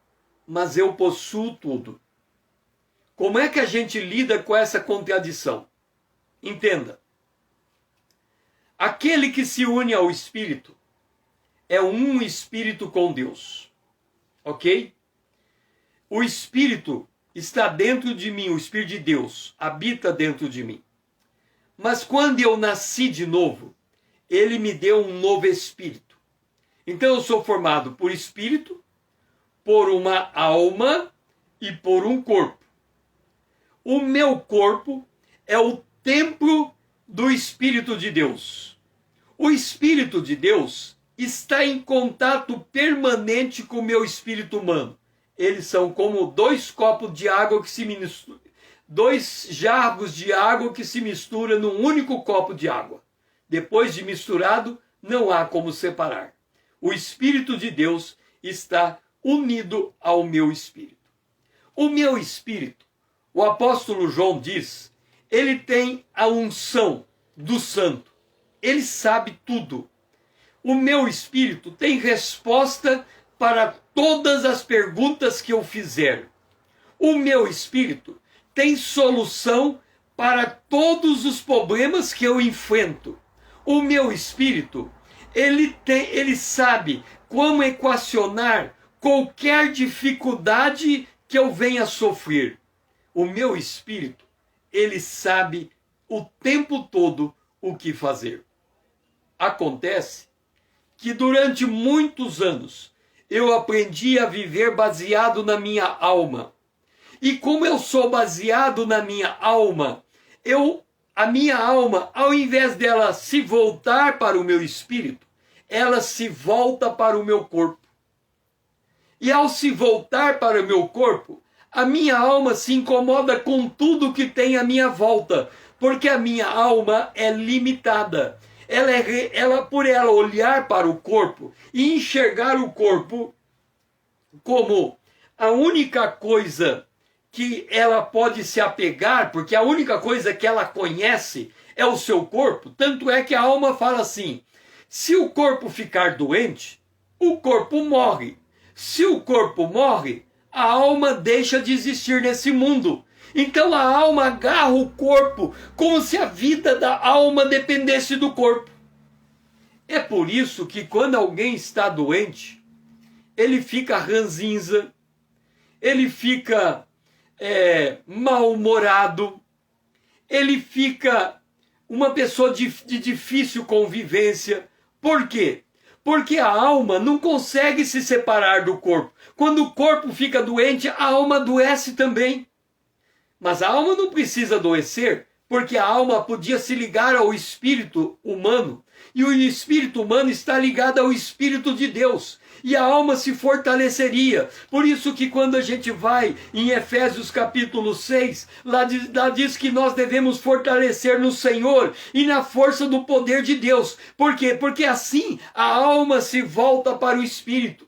mas eu possuo tudo. Como é que a gente lida com essa contradição? Entenda. Aquele que se une ao Espírito é um Espírito com Deus. Ok? O Espírito está dentro de mim, o Espírito de Deus habita dentro de mim. Mas quando eu nasci de novo, ele me deu um novo Espírito. Então eu sou formado por Espírito, por uma alma e por um corpo. O meu corpo é o templo do Espírito de Deus. O Espírito de Deus está em contato permanente com o meu espírito humano. Eles são como dois copos de água que se misturam, dois jarros de água que se misturam num único copo de água. Depois de misturado, não há como separar. O Espírito de Deus está unido ao meu espírito. O meu espírito, o apóstolo João diz, ele tem a unção do santo. Ele sabe tudo. O meu espírito tem resposta para todas as perguntas que eu fizer. O meu espírito tem solução para todos os problemas que eu enfrento. O meu espírito, ele sabe como equacionar qualquer dificuldade que eu venha sofrer. O meu espírito, ele sabe o tempo todo o que fazer. Acontece que durante muitos anos eu aprendi a viver baseado na minha alma. E como eu sou baseado na minha alma, a minha alma, ao invés dela se voltar para o meu espírito, ela se volta para o meu corpo. E ao se voltar para o meu corpo, a minha alma se incomoda com tudo que tem à minha volta, porque a minha alma é limitada. Por ela olhar para o corpo e enxergar o corpo como a única coisa que ela pode se apegar, porque a única coisa que ela conhece é o seu corpo. Tanto é que a alma fala assim, se o corpo ficar doente, o corpo morre. Se o corpo morre, a alma deixa de existir nesse mundo. Então a alma agarra o corpo como se a vida da alma dependesse do corpo. É por isso que quando alguém está doente, ele fica ranzinza, ele fica mal-humorado, ele fica uma pessoa de difícil convivência. Por quê? Porque a alma não consegue se separar do corpo. Quando o corpo fica doente, a alma adoece também. Mas a alma não precisa adoecer, porque a alma podia se ligar ao espírito humano. E o espírito humano está ligado ao Espírito de Deus. E a alma se fortaleceria. Por isso que quando a gente vai em Efésios capítulo 6, lá diz que nós devemos fortalecer no Senhor e na força do poder de Deus. Por quê? Porque assim a alma se volta para o Espírito.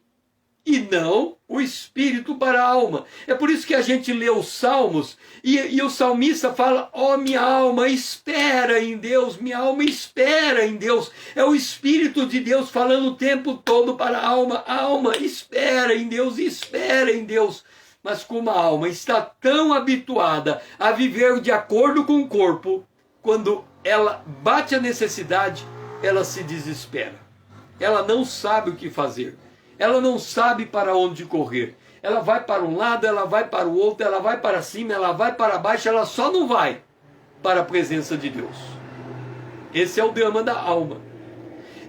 E não o espírito para a alma. É por isso que a gente lê os salmos e o salmista fala: ó, minha alma, espera em Deus, minha alma espera em Deus. É o Espírito de Deus falando o tempo todo para a alma, espera em Deus, espera em Deus. Mas como a alma está tão habituada a viver de acordo com o corpo, quando ela bate a necessidade, ela se desespera. Ela não sabe o que fazer. Ela não sabe para onde correr. Ela vai para um lado, ela vai para o outro, ela vai para cima, ela vai para baixo, ela só não vai para a presença de Deus. Esse é o drama da alma.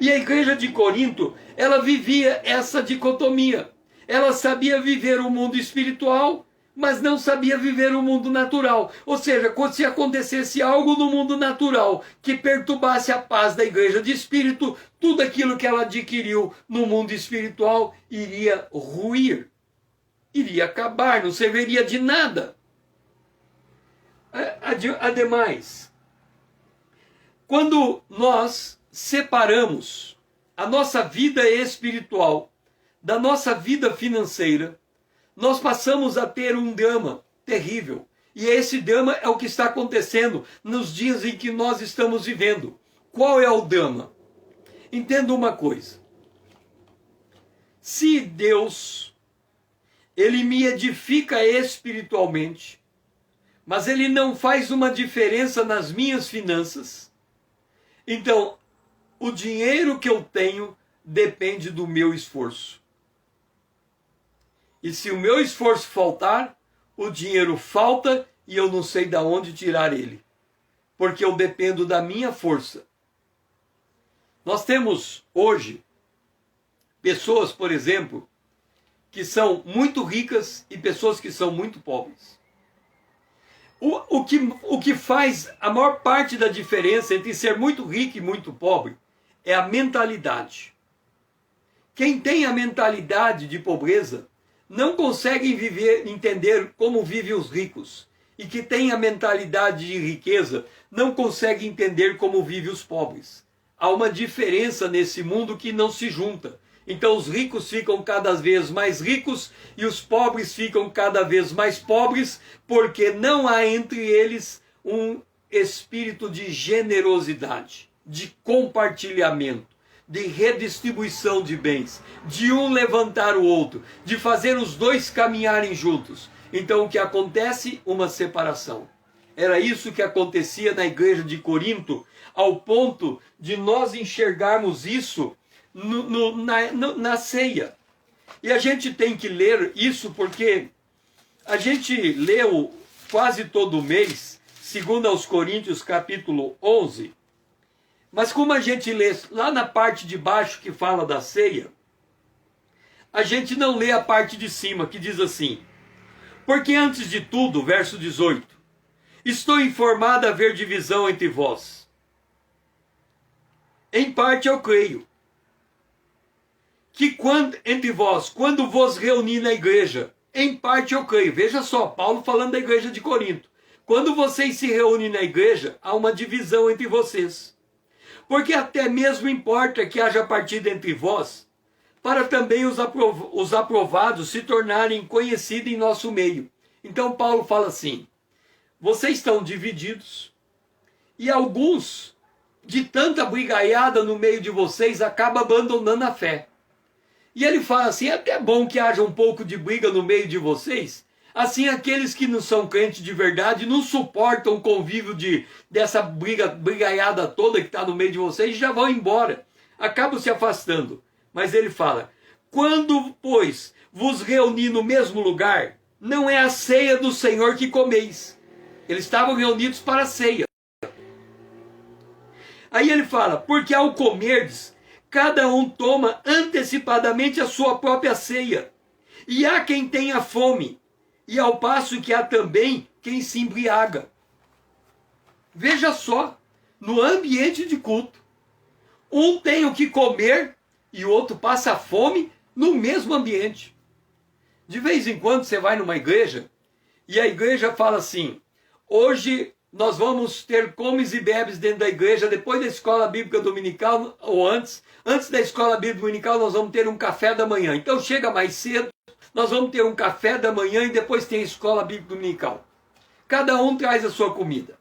E a igreja de Corinto, ela vivia essa dicotomia. Ela sabia viver o mundo espiritual, mas não sabia viver o mundo natural. Ou seja, quando se acontecesse algo no mundo natural que perturbasse a paz da igreja de espírito, tudo aquilo que ela adquiriu no mundo espiritual iria ruir, iria acabar, não serviria de nada. Ademais, quando nós separamos a nossa vida espiritual da nossa vida financeira, nós passamos a ter um drama terrível. E esse drama é o que está acontecendo nos dias em que nós estamos vivendo. Qual é o drama? Entenda uma coisa. Se Deus, Ele me edifica espiritualmente, mas Ele não faz uma diferença nas minhas finanças, então o dinheiro que eu tenho depende do meu esforço. E se o meu esforço faltar, o dinheiro falta e eu não sei de onde tirar ele. Porque eu dependo da minha força. Nós temos hoje pessoas, por exemplo, que são muito ricas e pessoas que são muito pobres. O que faz a maior parte da diferença entre ser muito rico e muito pobre é a mentalidade. Quem tem a mentalidade de pobreza não conseguem entender como vivem os ricos. E que tem a mentalidade de riqueza não consegue entender como vivem os pobres. Há uma diferença nesse mundo que não se junta. Então os ricos ficam cada vez mais ricos e os pobres ficam cada vez mais pobres, porque não há entre eles um espírito de generosidade, de compartilhamento, de redistribuição de bens, de um levantar o outro, de fazer os dois caminharem juntos. Então o que acontece? Uma separação. Era isso que acontecia na igreja de ao ponto de nós enxergarmos isso na ceia. E a gente tem que ler isso porque a gente leu quase todo mês, segundo aos Coríntios capítulo 11, mas como a gente lê lá na parte de baixo que fala da ceia, a gente não lê a parte de cima que diz assim: porque antes de tudo, verso 18, estou informado a haver divisão entre vós. Em parte eu creio que entre vós, quando vos reunir na igreja, em parte eu creio. Veja só, Paulo falando da igreja de Corinto. Quando vocês se reúnem na igreja, há uma divisão entre vocês. Porque até mesmo importa que haja partida entre vós, para também os aprovados se tornarem conhecidos em nosso meio. Então Paulo fala assim: vocês estão divididos, e alguns, de tanta brigaiada no meio de vocês, acabam abandonando a fé. E ele fala assim, é até bom que haja um pouco de briga no meio de vocês, assim aqueles que não são crentes de verdade não suportam o convívio dessa brigaiada toda que está no meio de vocês e já vão embora, acabam se afastando. Mas ele fala, quando, pois, vos reuni no mesmo lugar, não é a ceia do Senhor que comeis. Eles estavam reunidos para a ceia. Aí ele fala, porque ao comerdes, cada um toma antecipadamente a sua própria ceia. E há quem tenha fome, e ao passo que há também quem se embriaga. Veja só, no ambiente de culto, um tem o que comer e o outro passa fome no mesmo ambiente. De vez em quando você vai numa igreja e a igreja fala assim, hoje nós vamos ter comes e bebes dentro da igreja, depois da escola bíblica dominical, ou antes da escola bíblica dominical nós vamos ter um café da manhã. Então chega mais cedo, nós vamos ter um café da manhã e depois tem a escola bíblica dominical. Cada um traz a sua comida.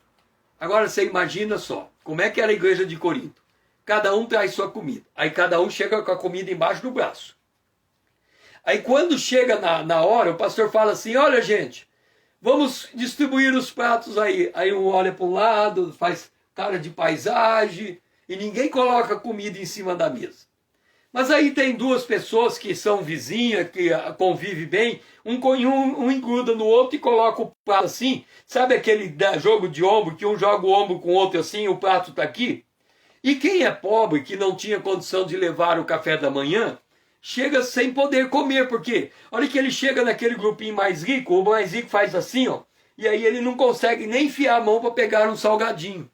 Agora você imagina só, como é que era a igreja de Corinto? Cada um traz sua comida. Aí cada um chega com a comida embaixo do braço. Aí quando chega na hora, o pastor fala assim, olha gente, vamos distribuir os pratos aí. Aí um olha para um lado, faz cara de paisagem, e ninguém coloca comida em cima da mesa. Mas aí tem duas pessoas que são vizinhas, que convivem bem, um engruda no outro e coloca o prato assim. Sabe aquele jogo de ombro, que um joga o ombro com o outro assim, o prato está aqui? E quem é pobre, que não tinha condição de levar o café da manhã, chega sem poder comer, porque olha que ele chega naquele grupinho mais rico, o mais rico faz assim, ó, e aí ele não consegue nem enfiar a mão para pegar um salgadinho.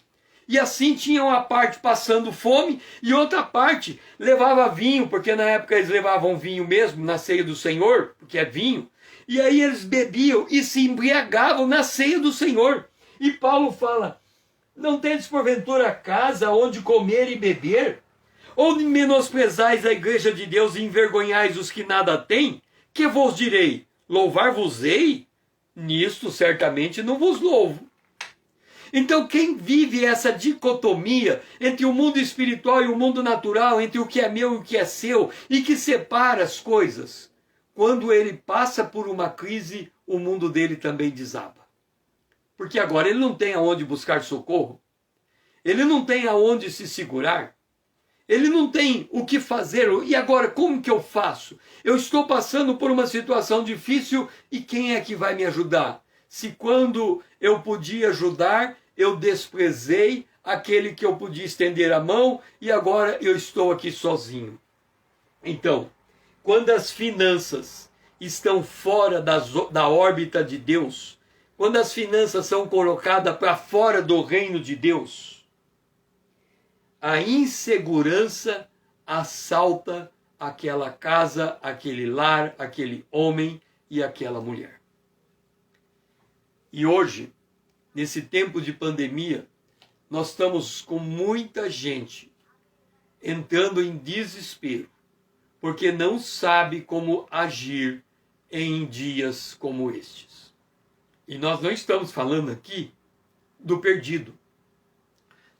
E assim tinha uma parte passando fome e outra parte levava vinho, porque na época eles levavam vinho mesmo na ceia do Senhor, porque é vinho, e aí eles bebiam e se embriagavam na ceia do Senhor. E Paulo fala, não tendes porventura casa onde comer e beber? Ou menosprezais a igreja de Deus e envergonhais os que nada têm? Que vos direi? Louvar-vos-ei? Nisto certamente não vos louvo. Então quem vive essa dicotomia entre o mundo espiritual e o mundo natural, entre o que é meu e o que é seu, e que separa as coisas, quando ele passa por uma crise, o mundo dele também desaba. Porque agora ele não tem aonde buscar socorro, ele não tem aonde se segurar, ele não tem o que fazer. E agora, como que eu faço? Eu estou passando por uma situação difícil e quem é que vai me ajudar? Se quando eu podia ajudar, eu desprezei aquele que eu podia estender a mão e agora eu estou aqui sozinho. Então, quando as finanças estão fora da órbita de Deus, quando as finanças são colocadas para fora do reino de Deus, a insegurança assalta aquela casa, aquele lar, aquele homem e aquela mulher. E hoje, nesse tempo de pandemia, nós estamos com muita gente entrando em desespero, porque não sabe como agir em dias como estes. E nós não estamos falando aqui do perdido.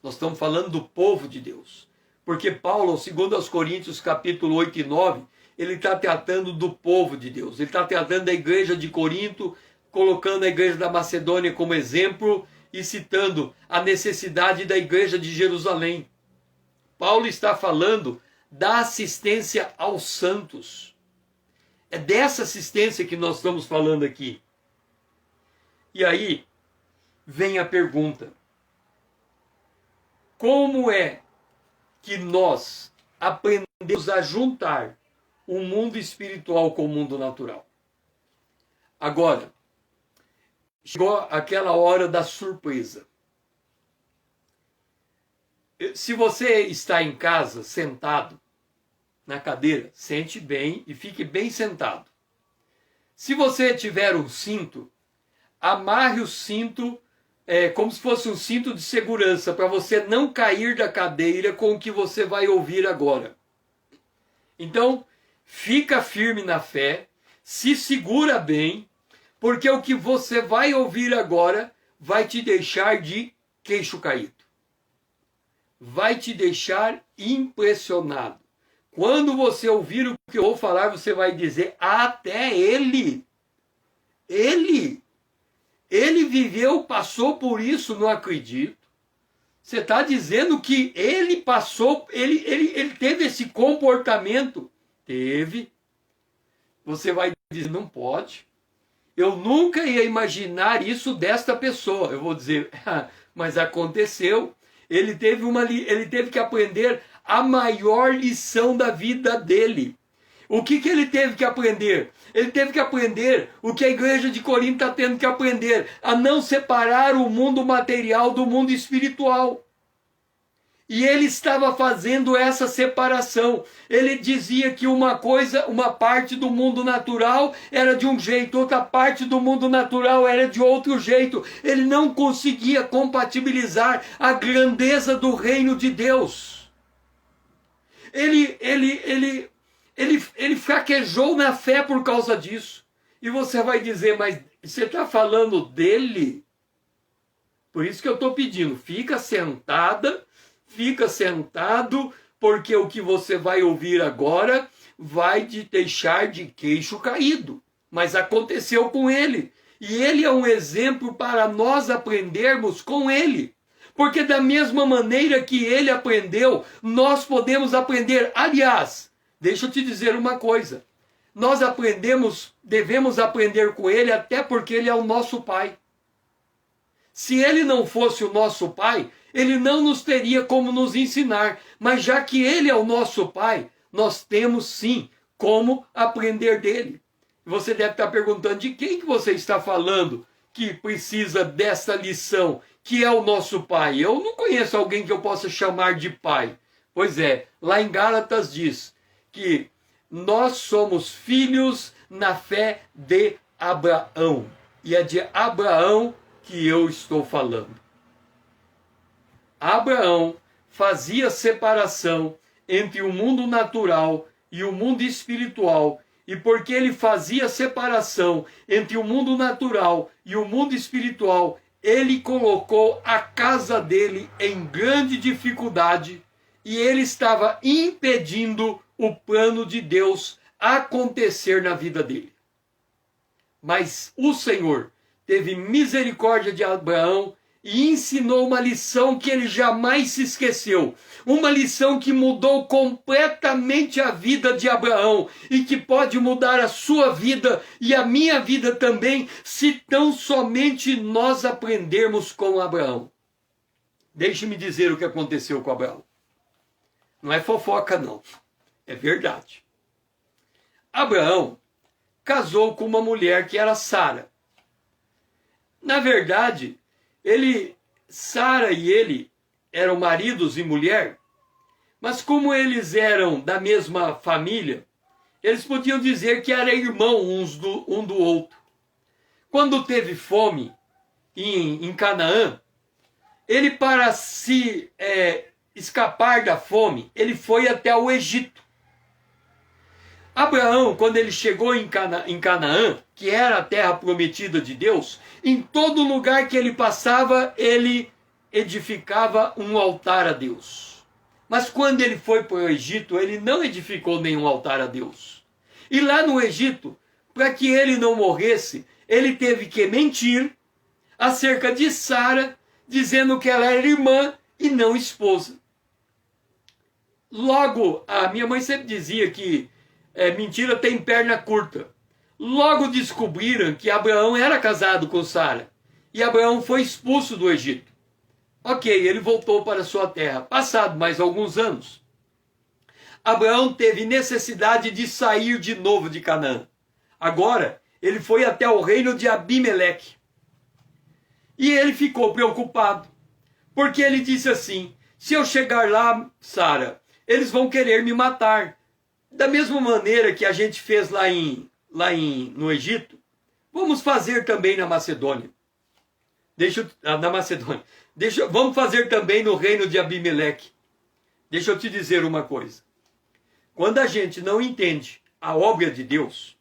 Nós estamos falando do povo de Deus. Porque Paulo, segundo aos Coríntios, capítulo 8 e 9, ele está tratando do povo de Deus. Ele está tratando da igreja de Corinto, colocando a igreja da Macedônia como exemplo e citando a necessidade da igreja de Jerusalém. Paulo está falando da assistência aos santos. É dessa assistência que nós estamos falando aqui. E aí vem a pergunta: como é que nós aprendemos a juntar o mundo espiritual com o mundo natural? Agora, chegou aquela hora da surpresa. Se você está em casa, sentado na cadeira, sente bem e fique bem sentado. Se você tiver um cinto, amarre o cinto como se fosse um cinto de segurança, para você não cair da cadeira com o que você vai ouvir agora. Então, fica firme na fé, se segura bem, porque o que você vai ouvir agora vai te deixar de queixo caído. Vai te deixar impressionado Quando você ouvir o que eu vou falar, você vai dizer, até ele. Ele viveu, passou por isso, não acredito. Você está dizendo que ele passou, ele teve esse comportamento? Teve. Você vai dizer, não pode. Eu nunca ia imaginar isso desta pessoa. Eu vou dizer, mas aconteceu. Ele teve que aprender a maior lição da vida dele. O que ele teve que aprender? Ele teve que aprender o que a igreja de Corinto está tendo que aprender, a não separar o mundo material do mundo espiritual. E ele estava fazendo essa separação. Ele dizia que uma parte do mundo natural era de um jeito, outra parte do mundo natural era de outro jeito. Ele não conseguia compatibilizar a grandeza do reino de Deus. Ele fraquejou na fé por causa disso. E você vai dizer, mas você está falando dele? Por isso que eu estou pedindo, fica sentado, porque o que você vai ouvir agora vai te deixar de queixo caído. Mas aconteceu com ele. E ele é um exemplo para nós aprendermos com ele. Porque da mesma maneira que ele aprendeu, nós podemos aprender. Aliás, deixa eu te dizer uma coisa. Nós devemos aprender com ele até porque ele é o nosso pai. Se ele não fosse o nosso pai, ele não nos teria como nos ensinar. Mas já que ele é o nosso pai, nós temos sim como aprender dele. Você deve estar perguntando de quem que você está falando que precisa dessa lição, que é o nosso pai. Eu não conheço alguém que eu possa chamar de pai. Pois é, lá em Gálatas diz que nós somos filhos na fé de Abraão. E é de Abraão que eu estou falando. Abraão fazia separação entre o mundo natural e o mundo espiritual, e porque ele fazia separação entre o mundo natural e o mundo espiritual, ele colocou a casa dele em grande dificuldade, e ele estava impedindo o plano de Deus acontecer na vida dele. Mas o Senhor teve misericórdia de Abraão e ensinou uma lição que ele jamais se esqueceu. Uma lição que mudou completamente a vida de Abraão e que pode mudar a sua vida e a minha vida também, se tão somente nós aprendermos com Abraão. Deixe-me dizer o que aconteceu com Abraão. Não é fofoca, não. É verdade. Abraão casou com uma mulher que era Sara. Na verdade, Sara e ele eram maridos e mulher, mas como eles eram da mesma família, eles podiam dizer que eram irmãos um do outro. Quando teve fome em Canaã, ele, para se escapar da fome, ele foi até o Egito. Abraão, quando ele chegou em Canaã, que era a terra prometida de Deus, em todo lugar que ele passava, ele edificava um altar a Deus. Mas quando ele foi para o Egito, ele não edificou nenhum altar a Deus. E lá no Egito, para que ele não morresse, ele teve que mentir acerca de Sara, dizendo que ela era irmã e não esposa. Logo, a minha mãe sempre dizia que mentira tem perna curta. Logo descobriram que Abraão era casado com Sara. E Abraão foi expulso do Egito. Ok, ele voltou para sua terra. Passado mais alguns anos, Abraão teve necessidade de sair de novo de Canaã. Agora, ele foi até o reino de Abimeleque. E ele ficou preocupado. Porque ele disse assim, se eu chegar lá, Sara, eles vão querer me matar. Da mesma maneira que a gente fez no Egito, vamos fazer também na Macedônia. Vamos fazer também no reino de Abimeleque. Deixa eu te dizer uma coisa. Quando a gente não entende a obra de Deus,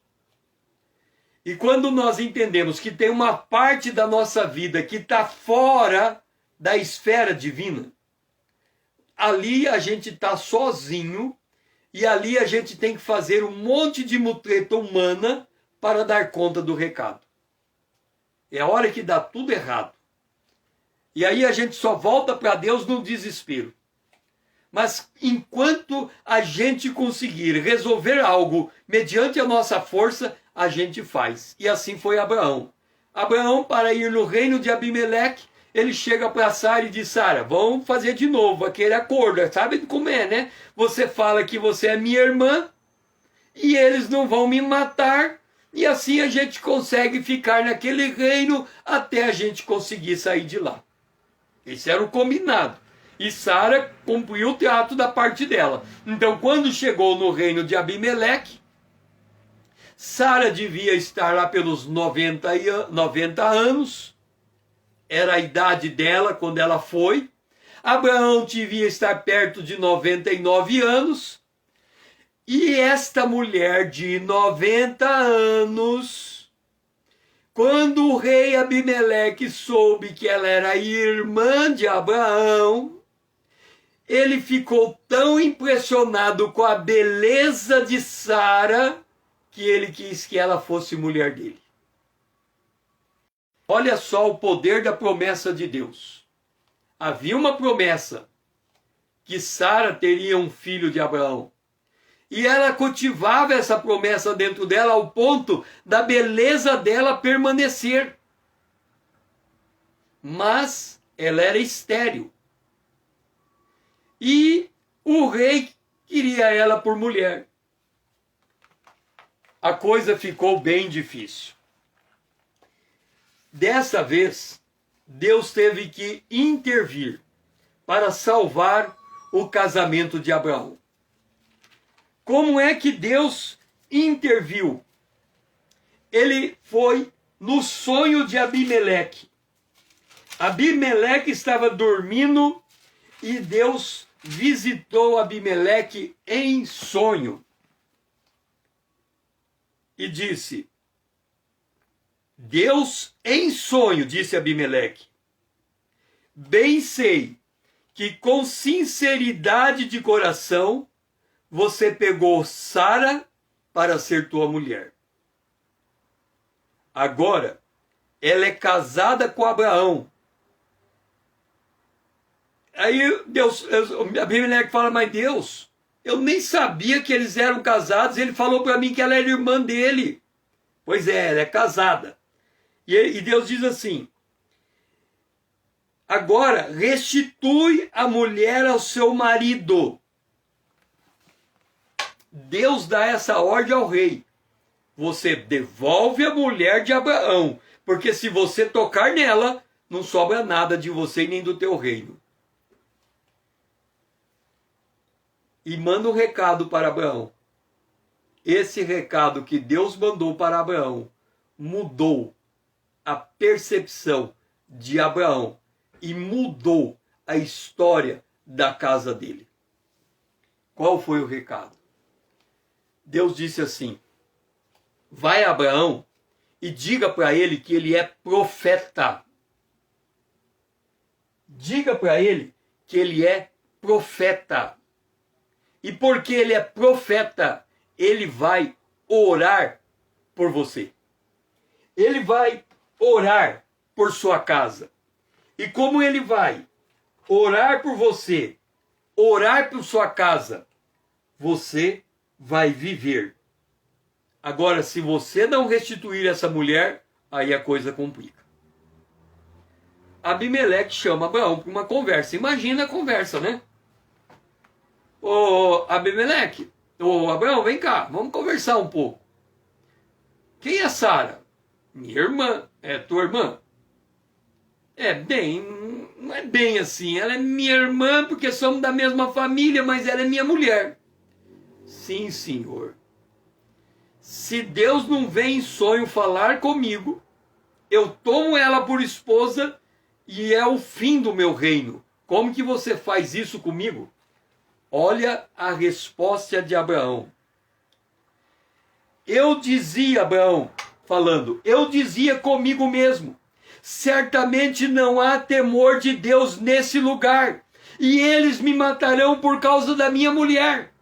e quando nós entendemos que tem uma parte da nossa vida que está fora da esfera divina, ali a gente está sozinho. e ali a gente tem que fazer um monte de mutreta humana para dar conta do recado. É a hora que dá tudo errado. E aí a gente só volta para Deus no desespero. Mas enquanto a gente conseguir resolver algo mediante a nossa força, a gente faz. E assim foi Abraão. Abraão, para ir no reino de Abimeleque, ele chega para Sara e diz: Sara, vamos fazer de novo aquele acordo. Sabe como é, né? Você fala que você é minha irmã e eles não vão me matar. E assim a gente consegue ficar naquele reino até a gente conseguir sair de lá. Esse era o combinado. E Sara cumpriu o trato da parte dela. Então, quando chegou no reino de Abimeleque, Sara devia estar lá pelos 90 anos. Era a idade dela quando ela foi. Abraão devia estar perto de 99 anos. E esta mulher de 90 anos, quando o rei Abimeleque soube que ela era irmã de Abraão, ele ficou tão impressionado com a beleza de Sara que ele quis que ela fosse mulher dele. Olha só o poder da promessa de Deus. Havia uma promessa que Sara teria um filho de Abraão. E ela cultivava essa promessa dentro dela ao ponto da beleza dela permanecer. Mas ela era estéril. E o rei queria ela por mulher. A coisa ficou bem difícil. Dessa vez, Deus teve que intervir para salvar o casamento de Abraão. Como é que Deus interviu? Ele foi no sonho de Abimeleque. Abimeleque estava dormindo e Deus visitou Abimeleque em sonho. E disse: Deus em sonho, disse Abimeleque, bem sei que com sinceridade de coração você pegou Sara para ser tua mulher. Agora, ela é casada com Abraão. Aí Abimeleque fala: mas Deus, eu nem sabia que eles eram casados. Ele falou para mim que ela era irmã dele. Pois é, ela é casada. E Deus diz assim: agora restitui a mulher ao seu marido. Deus dá essa ordem ao rei. Você devolve a mulher de Abraão, porque se você tocar nela, não sobra nada de você e nem do teu reino. E manda um recado para Abraão. Esse recado que Deus mandou para Abraão mudou a percepção de Abraão e mudou a história da casa dele. Qual foi o recado? Deus disse assim: vai a Abraão e diga para ele que ele é profeta. Diga para ele que ele é profeta. E porque ele é profeta, ele vai orar por você. Ele vai orar por sua casa. E como ele vai orar por você, orar por sua casa, você vai viver. Agora, se você não restituir essa mulher, aí a coisa complica. Abimeleque chama Abraão para uma conversa. Imagina a conversa, né? Ô Abimeleque, ô Abraão, vem cá, vamos conversar um pouco. Quem é Sara? Minha irmã. É tua irmã? Não é bem assim. Ela é minha irmã porque somos da mesma família, mas ela é minha mulher. Sim, senhor. Se Deus não vem em sonho falar comigo, eu tomo ela por esposa e é o fim do meu reino. Como que você faz isso comigo? Olha a resposta de Abraão. Eu dizia, Abraão, falando, eu dizia comigo mesmo, certamente não há temor de Deus nesse lugar, e eles me matarão por causa da minha mulher.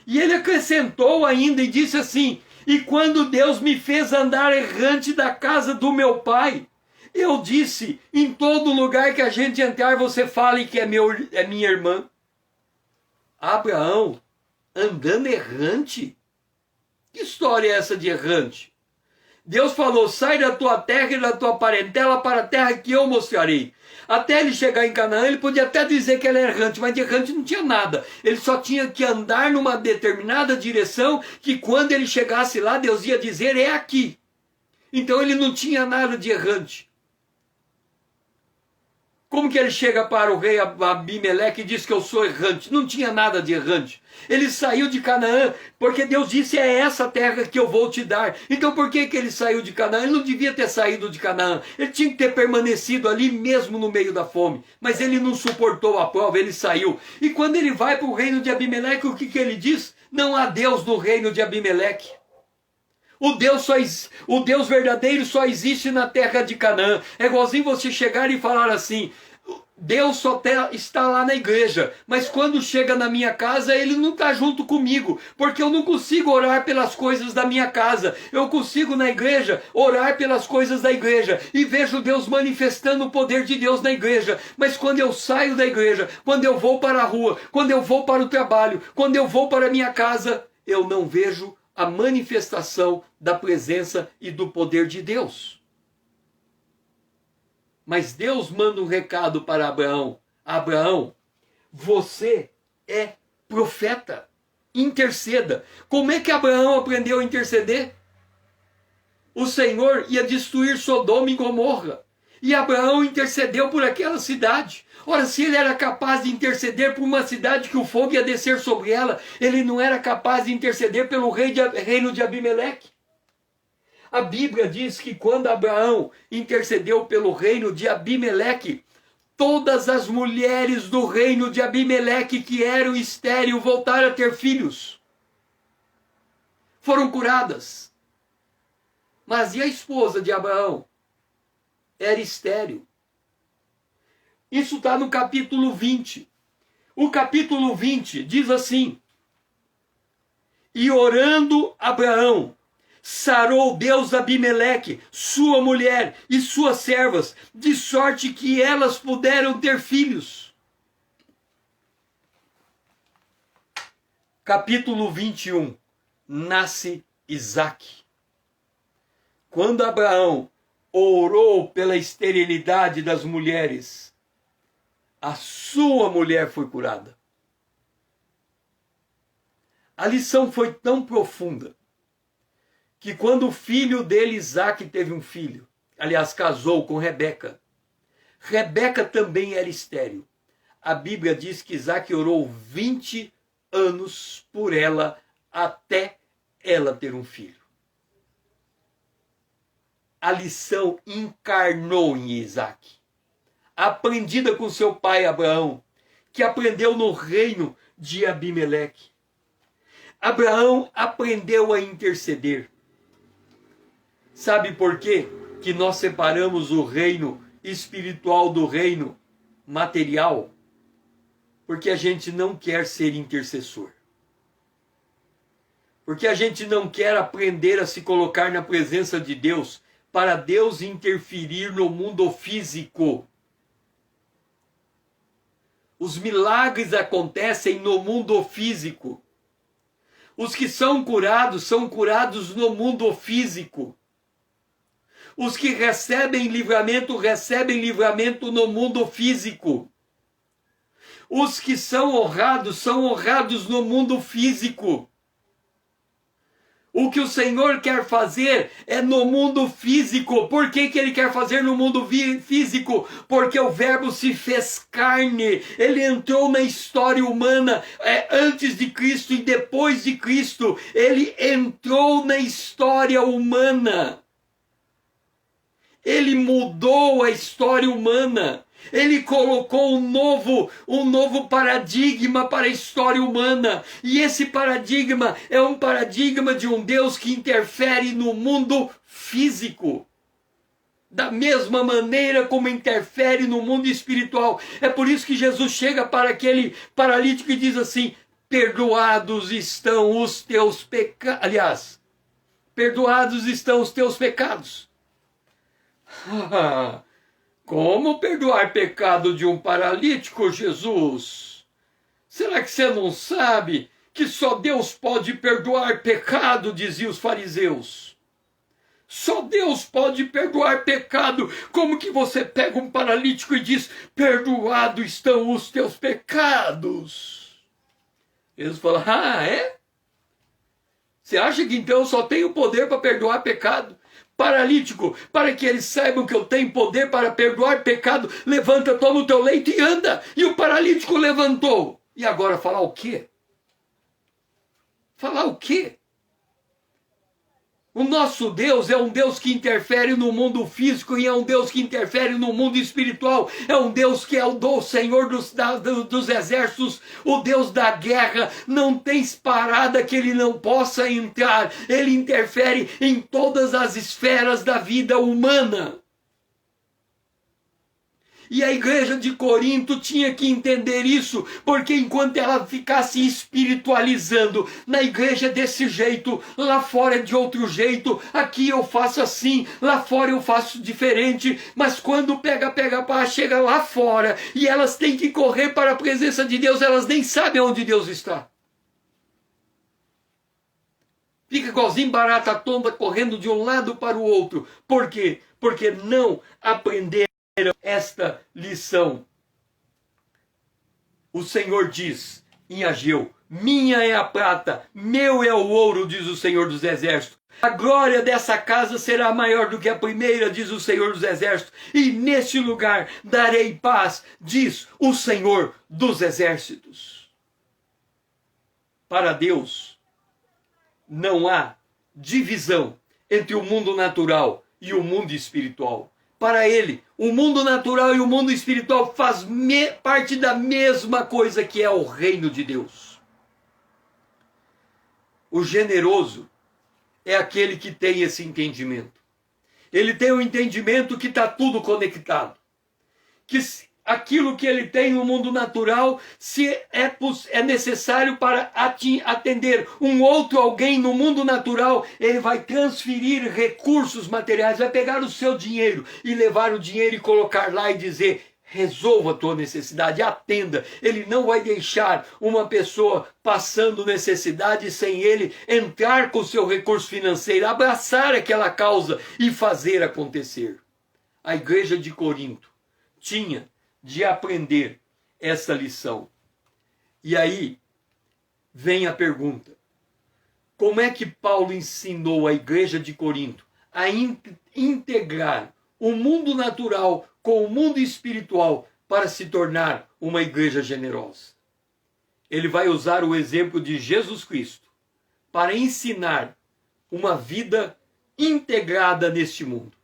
E ele acrescentou ainda e disse assim: e quando Deus me fez andar errante da casa do meu pai, eu disse: em todo lugar que a gente entrar, você fale que é minha irmã. Abraão andando errante? Que história é essa de errante? Deus falou: sai da tua terra e da tua parentela para a terra que eu mostrarei. Até ele chegar em Canaã, ele podia até dizer que ele era errante, mas de errante não tinha nada. Ele só tinha que andar numa determinada direção, que quando ele chegasse lá, Deus ia dizer: é aqui. Então ele não tinha nada de errante. Como que ele chega para o rei Abimeleque e diz que eu sou errante? Não tinha nada de errante. Ele saiu de Canaã porque Deus disse: é essa terra que eu vou te dar. Então por que ele saiu de Canaã? Ele não devia ter saído de Canaã. Ele tinha que ter permanecido ali mesmo no meio da fome. Mas ele não suportou a prova, ele saiu. E quando ele vai para o reino de Abimeleque, o que ele diz? Não há Deus no reino de Abimeleque. O Deus verdadeiro só existe na terra de Canaã. É igualzinho você chegar e falar assim: Deus só está lá na igreja, mas quando chega na minha casa, ele não está junto comigo, porque eu não consigo orar pelas coisas da minha casa. Eu consigo na igreja orar pelas coisas da igreja e vejo Deus manifestando o poder de Deus na igreja. Mas quando eu saio da igreja, quando eu vou para a rua, quando eu vou para o trabalho, quando eu vou para a minha casa, eu não vejo a manifestação da presença e do poder de Deus. Mas Deus manda um recado para Abraão: Abraão, você é profeta, interceda. Como é que Abraão aprendeu a interceder? O Senhor ia destruir Sodoma e Gomorra, e Abraão intercedeu por aquela cidade. Ora, se ele era capaz de interceder por uma cidade que o fogo ia descer sobre ela, ele não era capaz de interceder pelo reino de Abimeleque? A Bíblia diz que quando Abraão intercedeu pelo reino de Abimeleque, todas as mulheres do reino de Abimeleque que eram estéreis voltaram a ter filhos. Foram curadas. Mas e a esposa de Abraão? Era estéril. Isso está no capítulo 20. O capítulo 20 diz assim: e orando Abraão, sarou Deus Abimeleque, sua mulher e suas servas, de sorte que elas puderam ter filhos. Capítulo 21. Nasce Isaque. Quando Abraão orou pela esterilidade das mulheres, a sua mulher foi curada. A lição foi tão profunda que quando o filho dele, Isaque, teve um filho, aliás, casou com Rebeca, Rebeca também era estéril. A Bíblia diz que Isaque orou 20 anos por ela até ela ter um filho. A lição encarnou em Isaque, aprendida com seu pai Abraão, que aprendeu no reino de Abimeleque. Abraão aprendeu a interceder. Sabe por quê que nós separamos o reino espiritual do reino material? Porque a gente não quer ser intercessor. Porque a gente não quer aprender a se colocar na presença de Deus para Deus interferir no mundo físico. Os milagres acontecem no mundo físico. Os que são curados no mundo físico. Os que recebem livramento no mundo físico. Os que são honrados no mundo físico. O que o Senhor quer fazer é no mundo físico. Por que Ele quer fazer no mundo físico? Porque o Verbo se fez carne. Ele entrou na história humana antes de Cristo e depois de Cristo. Ele entrou na história humana. Ele mudou a história humana. Ele colocou um novo paradigma para a história humana. E esse paradigma é um paradigma de um Deus que interfere no mundo físico. Da mesma maneira como interfere no mundo espiritual. É por isso que Jesus chega para aquele paralítico e diz assim: perdoados estão os teus pecados. Aliás, perdoados estão os teus pecados. Como perdoar pecado de um paralítico, Jesus? Será que você não sabe que só Deus pode perdoar pecado, diziam os fariseus? Só Deus pode perdoar pecado. Como que você pega um paralítico e diz, perdoado estão os teus pecados? Eles falam, é? Você acha que então eu só tenho poder para perdoar pecado? Paralítico, para que eles saibam que eu tenho poder para perdoar pecado, levanta, toma o teu leito e anda. E o paralítico levantou. E agora falar o quê? Falar o quê? O nosso Deus é um Deus que interfere no mundo físico e é um Deus que interfere no mundo espiritual. É um Deus que é o Senhor dos exércitos, o Deus da guerra. Não tem parada que ele não possa entrar. Ele interfere em todas as esferas da vida humana. E a igreja de Corinto tinha que entender isso, porque enquanto ela ficasse espiritualizando na igreja desse jeito, lá fora é de outro jeito, aqui eu faço assim, lá fora eu faço diferente, mas quando chega lá fora e elas têm que correr para a presença de Deus, elas nem sabem onde Deus está. Fica igualzinho barata tonta correndo de um lado para o outro. Por quê? Porque não aprenderam esta lição. O Senhor diz em Ageu, minha é a prata, meu é o ouro, diz o Senhor dos Exércitos. A glória dessa casa será maior do que a primeira, diz o Senhor dos Exércitos. E neste lugar darei paz, diz o Senhor dos Exércitos. Para Deus, não há divisão entre o mundo natural e o mundo espiritual. Para ele, o mundo natural e o mundo espiritual faz parte da mesma coisa que é o reino de Deus. O generoso é aquele que tem esse entendimento. Ele tem o entendimento que está tudo conectado. Que aquilo que ele tem no mundo natural, se é necessário para atender um outro alguém no mundo natural, ele vai transferir recursos materiais, vai pegar o seu dinheiro e levar o dinheiro e colocar lá e dizer, resolva a tua necessidade, atenda. Ele não vai deixar uma pessoa passando necessidade sem ele entrar com o seu recurso financeiro, abraçar aquela causa e fazer acontecer. A igreja de Corinto tinha de aprender essa lição. E aí vem a pergunta: como é que Paulo ensinou a igreja de Corinto a integrar o mundo natural com o mundo espiritual para se tornar uma igreja generosa? Ele vai usar o exemplo de Jesus Cristo para ensinar uma vida integrada neste mundo.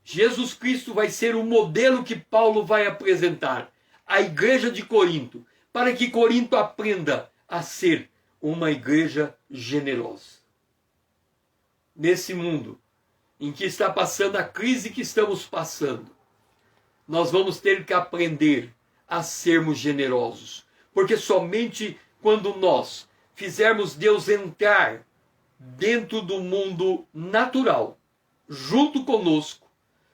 Jesus Cristo vai ser o modelo que Paulo vai apresentar à igreja de Corinto, para que Corinto aprenda a ser uma igreja generosa. Nesse mundo em que está passando a crise que estamos passando, nós vamos ter que aprender a sermos generosos, porque somente quando nós fizermos Deus entrar dentro do mundo natural, junto conosco,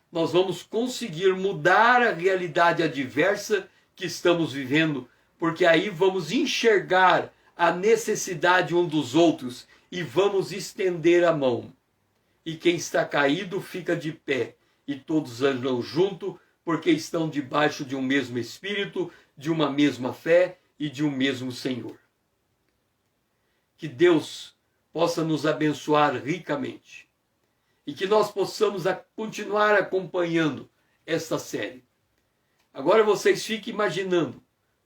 nós vamos conseguir mudar a realidade adversa que estamos vivendo, porque aí vamos enxergar a necessidade um dos outros e vamos estender a mão. E quem está caído fica de pé, e todos andam junto, porque estão debaixo de um mesmo Espírito, de uma mesma fé e de um mesmo Senhor. Que Deus possa nos abençoar ricamente. E que nós possamos continuar acompanhando esta série. Agora vocês fiquem imaginando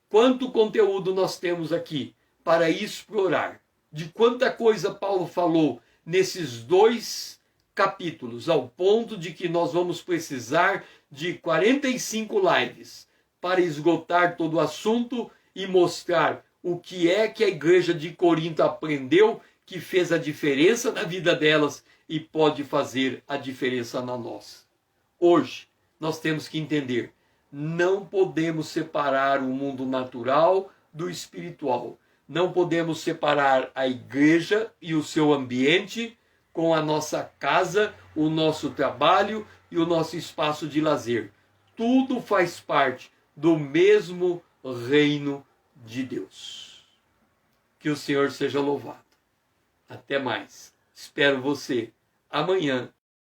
quanto conteúdo nós temos aqui para explorar. De quanta coisa Paulo falou nesses 2 capítulos, ao ponto de que nós vamos precisar de 45 lives para esgotar todo o assunto e mostrar o que é que a igreja de Corinto aprendeu que fez a diferença na vida delas e pode fazer a diferença na nossa. Hoje, nós temos que entender, não podemos separar o mundo natural do espiritual. Não podemos separar a igreja e o seu ambiente com a nossa casa, o nosso trabalho e o nosso espaço de lazer. Tudo faz parte do mesmo reino de Deus. Que o Senhor seja louvado. Até mais. Espero você amanhã